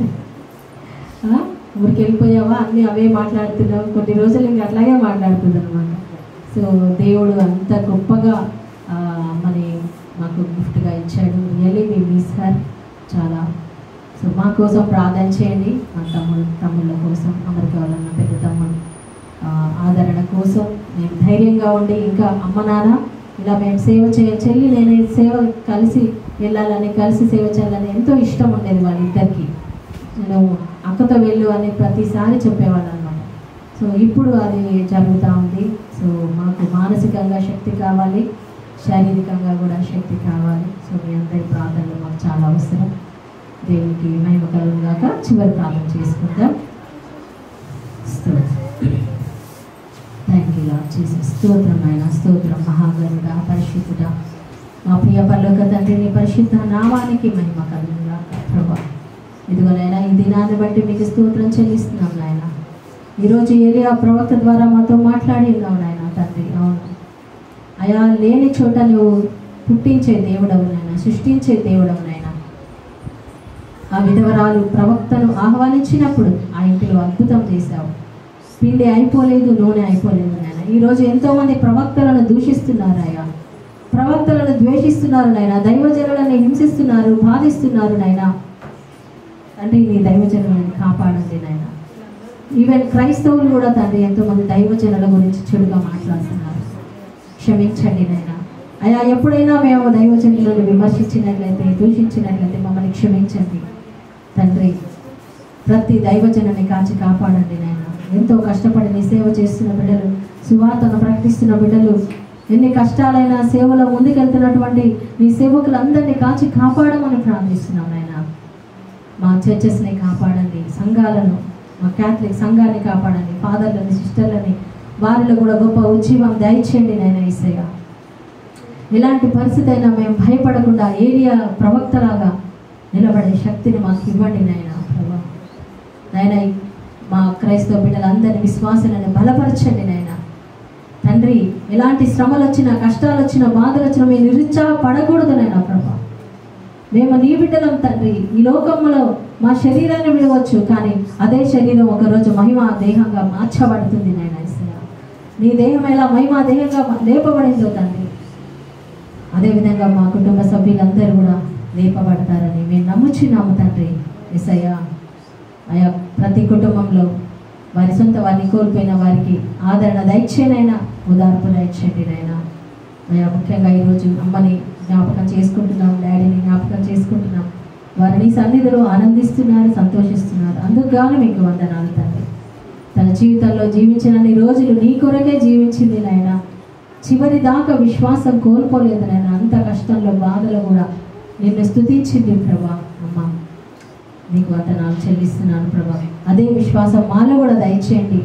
ఊరికి వెళ్ళిపోయావా అన్నీ అవే మాట్లాడుతున్నావు. కొన్ని రోజులు ఇంకా అట్లాగే మాట్లాడుతుంది అనమాట. సో దేవుడు అంత గొప్పగా అమ్మని మాకు గిఫ్ట్గా ఇచ్చాడు. రియల్లీ వి మిస్ హర్ చాలా. సో మా కోసం ప్రార్థన చేయండి, మా తమ్ముళ్ళ కోసం, అమెరికా వాళ్ళన్న పెద్ద తమ్ముడు ఆదరణ కోసం. మేము ధైర్యంగా ఉండి ఇంకా అమ్మ నాన్న ఇలా మేము సేవ చెల్లి నేను సేవ కలిసి వెళ్ళాలని, కలిసి సేవ చేయాలని ఎంతో ఇష్టం ఉండేది వాళ్ళిద్దరికి. నేను అక్కతో వెళ్ళు అని ప్రతిసారి చెప్పేవాళ్ళు అనమాట. సో ఇప్పుడు అది జరుగుతూ ఉంది. సో మాకు మానసికంగా శక్తి కావాలి, శారీరకంగా కూడా శక్తి కావాలి. సో మీ అందరి ప్రార్థనలు మాకు చాలా అవసరం. దేవునికి మహిమ కలుగును గాక. చివరి ప్రార్థన చేసుకుందాం. Thank you lord Jesus. స్తోత్రం ఆయన, స్తోత్రం మహాగణుడా, పరిశుద్ధుడా, మా ప్రియ పరలోక తండ్రి, నీ పరిశుద్ధ నామానికి మహిమ కలుగును గాక. ప్రభువా ఇదిగోనైనా ఈ దినాన్ని బట్టి మీకు స్తోత్రం చెల్లిస్తున్నాం నాయన. ఈరోజు ఏలియా ప్రవక్త ద్వారా మాతో మాట్లాడి ఉన్నావు నాయన తండ్రి. అవును అయా, లేని చోట నువ్వు పుట్టించే దేవుడవు నాయన, సృష్టించే దేవుడవు నాయన. ఆ విధవరాలు ప్రవక్తను ఆహ్వానించినప్పుడు ఆ ఇంటిలో అద్భుతం చేశావు. పిండి అయిపోలేదు, నూనె అయిపోలేదు నాయన. ఈరోజు ఎంతోమంది ప్రవక్తలను దూషిస్తున్నారు అయ్యా, ప్రవక్తలను ద్వేషిస్తున్నారు నాయన, దైవజనులను హింసిస్తున్నారు, బాధిస్తున్నారు నాయన. తండ్రి నీ దైవజనులను కాపాడండి నాయన. ఈవెన్ క్రైస్తవులు కూడా తండ్రి ఎంతోమంది దైవజనుల గురించి చెడుగా మాట్లాడుతున్నారు. క్షమించండి నాయన. అయ్యా ఎప్పుడైనా మేము దైవజనులను విమర్శించినట్లయితే, దూషించినట్లయితే మమ్మల్ని క్షమించండి తండ్రి. ప్రతి దైవజనుని కాచి కాపాడండి నాయన. ఎంతో కష్టపడి నీ సేవ చేస్తున్న బిడ్డలు, సువార్తను ప్రకటిస్తున్న బిడ్డలు, ఎన్ని కష్టాలైనా సేవలో ముందుకెళ్తున్నటువంటి నీ సేవకులందరినీ కాచి కాపాడమని ప్రార్థిస్తున్నాం నాయన. మా చర్చెస్ని కాపాడండి, సంఘాలను, మా క్యాథలిక్ సంఘాన్ని కాపాడండి, ఫాదర్లని, సిస్టర్లని, వారిలో కూడా గొప్ప ఉజ్జీవం దయచేయండి నాయన. యేసయ్య ఎలాంటి పరిస్థితి అయినా మేము భయపడకుండా ఏలియా ప్రవక్తలాగా నిలబడే శక్తిని మాకు ఇవ్వండి నాయన. ప్రభా నాయన మా క్రైస్తవ బిడ్డలందరినీ, విశ్వాసాలను బలపరచండి నాయన. తండ్రి ఎలాంటి శ్రమలు వచ్చినా, కష్టాలు వచ్చినా, బాధలు వచ్చినా మేము నిరుత్సాహపడకూడదు నాయన. ప్రభా మేము నీ బిడ్డలం తండ్రి. ఈ లోకంలో మా శరీరాన్ని విడవచ్చు, కానీ అదే శరీరం ఒకరోజు మహిమా దేహంగా మార్చబడుతుంది నాయన. నీ దేహం ఎలా మహిమా దేహంగా లేపబడిందో తండ్రి, అదేవిధంగా మా కుటుంబ సభ్యులందరూ కూడా లేపబడతారని మేము నమ్ముచున్నాము తండ్రి. యేసయ్య ఆయా ప్రతి కుటుంబంలో వారి సొంత వారిని కోల్పోయిన వారికి ఆదరణ దయచేనైనా, ఓదార్పు దయచేయండి నాయనా. అయ్యా ముఖ్యంగా ఈరోజు అమ్మని జ్ఞాపకం చేసుకుంటున్నాం, డాడీని జ్ఞాపకం చేసుకుంటున్నాం. వారిని సన్నిధిలో ఆనందిస్తున్నారు, సంతోషిస్తున్నారు. అందుకు గాను మీకు వందనాలు తండ్రి. తన జీవితంలో జీవించినన్ని రోజులు నీ కొరకే జీవించింది నాయన. చివరి దాకా విశ్వాసం కోల్పోలేదు నాయన. అంత కష్టంలో, బాధలో కూడా నిన్ను స్తుతించింది ప్రభా. అమ్మ నీకు వందనాలు చెల్లిస్తున్నాను ప్రభా. అదే విశ్వాసం మాలో కూడా దయచేయండి.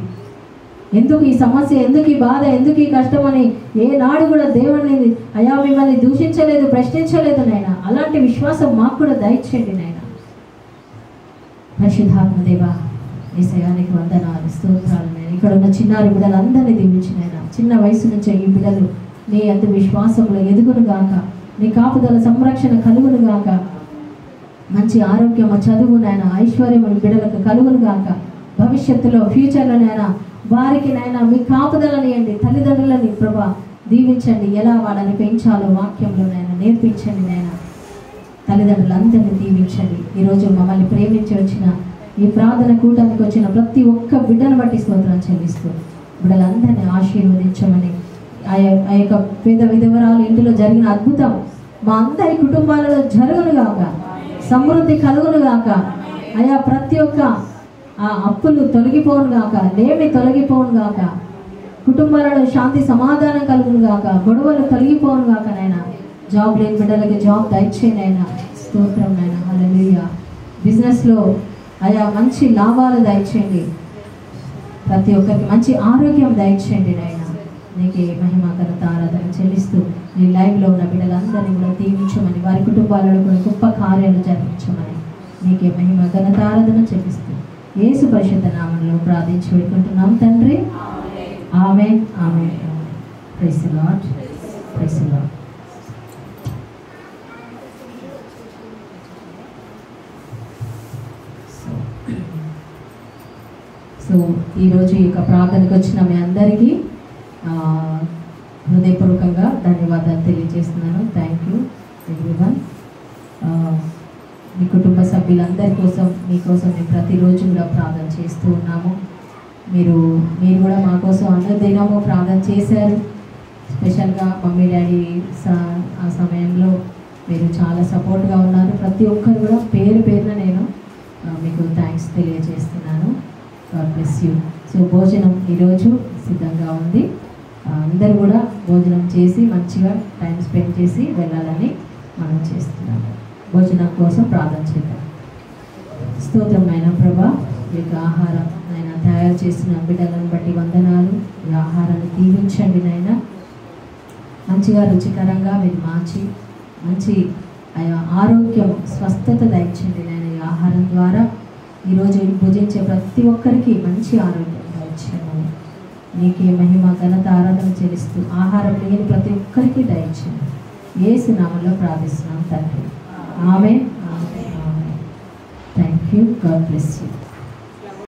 ఎందుకు ఈ సమస్య, ఎందుకు ఈ బాధ, ఎందుకు ఈ కష్టం అని ఏనాడు కూడా దేవుని అయ్యా మిమ్మల్ని దూషించలేదు, ప్రశ్నించలేదు నాయన. అలాంటి విశ్వాసం మాకు కూడా దయచేయండి నాయన. పరిశుద్ధాత్మ దేవా యేసయ్యానికి వందనాలు, స్తోత్రాలు నాయన. ఇక్కడ ఉన్న చిన్నారి బిడ్డలందరినీ దీవించినాయన. చిన్న వయసు నుంచే ఈ బిడ్డలు నీ అంత విశ్వాసంలో ఎదుగును గాక, నీ కాపుదల సంరక్షణ కలుగును గాక, మంచి ఆరోగ్యము, చదువు నాయన, ఐశ్వర్యము బిడ్డలకు కలుగును గాక. భవిష్యత్తులో ఫ్యూచర్లో నాయన వారికి నాయన మీ కాపుదలనియండి. తల్లిదండ్రులని ప్రభా దీవించండి. ఎలా వాళ్ళని పెంచాలో వాక్యంలో నాయన నేర్పించండి నాయన. తల్లిదండ్రులందరినీ దీవించండి. ఈరోజు మమ్మల్ని ప్రేమించి వచ్చిన, ఈ ప్రార్థన కూటానికి వచ్చిన ప్రతి ఒక్క బిడ్డను బట్టి స్తోత్రం చెల్లిస్తూ బిడ్డలందరినీ ఆశీర్వదించమని, ఆ యొక్క పేద విధవరాలు ఇంటిలో జరిగిన అద్భుతం మా అందరి కుటుంబాలలో జరుగును గాక, సమృద్ధి కలుగును గాక. అయా ప్రతి ఒక్క ఆ అప్పులు తొలగిపోను గాక, లేమి తొలగిపోను గాక, కుటుంబాలలో శాంతి సమాధానం కలుగును గాక, గొడవలు తొలగిపోను గాక నాయన. జాబ్ లేని బిడ్డలకి జాబ్ దయచేయండి నాయన. స్తోత్రం నాయన. హల్లెలూయా. బిజినెస్లో అయా మంచి లాభాలు దయచేయండి. ప్రతి ఒక్కరికి మంచి ఆరోగ్యం దయచేయండి నాయన. నీకే మహిమ ఘనత ఆరాధన చెల్లిస్తూ నీ లైవ్లో ఉన్న బిడ్డలందరినీ కూడా దీవించమని, వారి కుటుంబాలలో కూడా గొప్ప కార్యాలు జరిపించమని నీకే మహిమ ఘనత ఆరాధన చెల్లిస్తూ యేసు పరిశుద్ధ నామములో ప్రార్థించి వేడుకుంటున్నాం తండ్రి. ఆమేన్, ఆమేన్. Praise the Lord, praise the Lord. So ఈరోజు ఈ యొక్క ప్రార్థనకు వచ్చిన మీ అందరికీ హృదయపూర్వకంగా ధన్యవాదాలు తెలియజేస్తున్నాను. Thank you everyone. మీ కుటుంబ సభ్యులందరి కోసం, మీకోసం మేము ప్రతిరోజు కూడా ప్రార్థన చేస్తూ ఉన్నాము. మీరు కూడా మా కోసం అనుదినము ప్రార్థన చేశారు. స్పెషల్గా మమ్మీ డాడీ ఆ సమయంలో మీరు చాలా సపోర్ట్గా ఉన్నారు. ప్రతి ఒక్కరు కూడా పేరు పేరున నేను మీకు థ్యాంక్స్ తెలియజేస్తున్నాను. God bless you. సో భోజనం ఈరోజు సిద్ధంగా ఉంది. అందరూ కూడా భోజనం చేసి మంచిగా టైం స్పెండ్ చేసి వెళ్ళాలని మనం చేస్తున్నాము. భోజనం కోసం ప్రార్థన చేద్దాం. స్తోత్రమైన ప్రభా, ఈ యొక్క ఆహారం నాయన తయారు చేసిన బిడ్డలను బట్టి వందనాలు. ఈ ఆహారాన్ని దీవించండి నాయన. మంచిగా రుచికరంగా మీరు మార్చి మంచి ఆరోగ్యం, స్వస్థత దయచండి నాయన. ఈ ఆహారం ద్వారా ఈరోజు భుజించే ప్రతి ఒక్కరికి మంచి ఆరోగ్యం దయచేయండి. నీకే మహిమ ఘనత ఆరాధన చెల్లిస్తూ ఆహారం లేని ప్రతి ఒక్కరికి దయచేయండి. యేసు నామములో ప్రార్థిస్తున్నాం తండ్రి. ఆమేన్. Thank you. God bless you.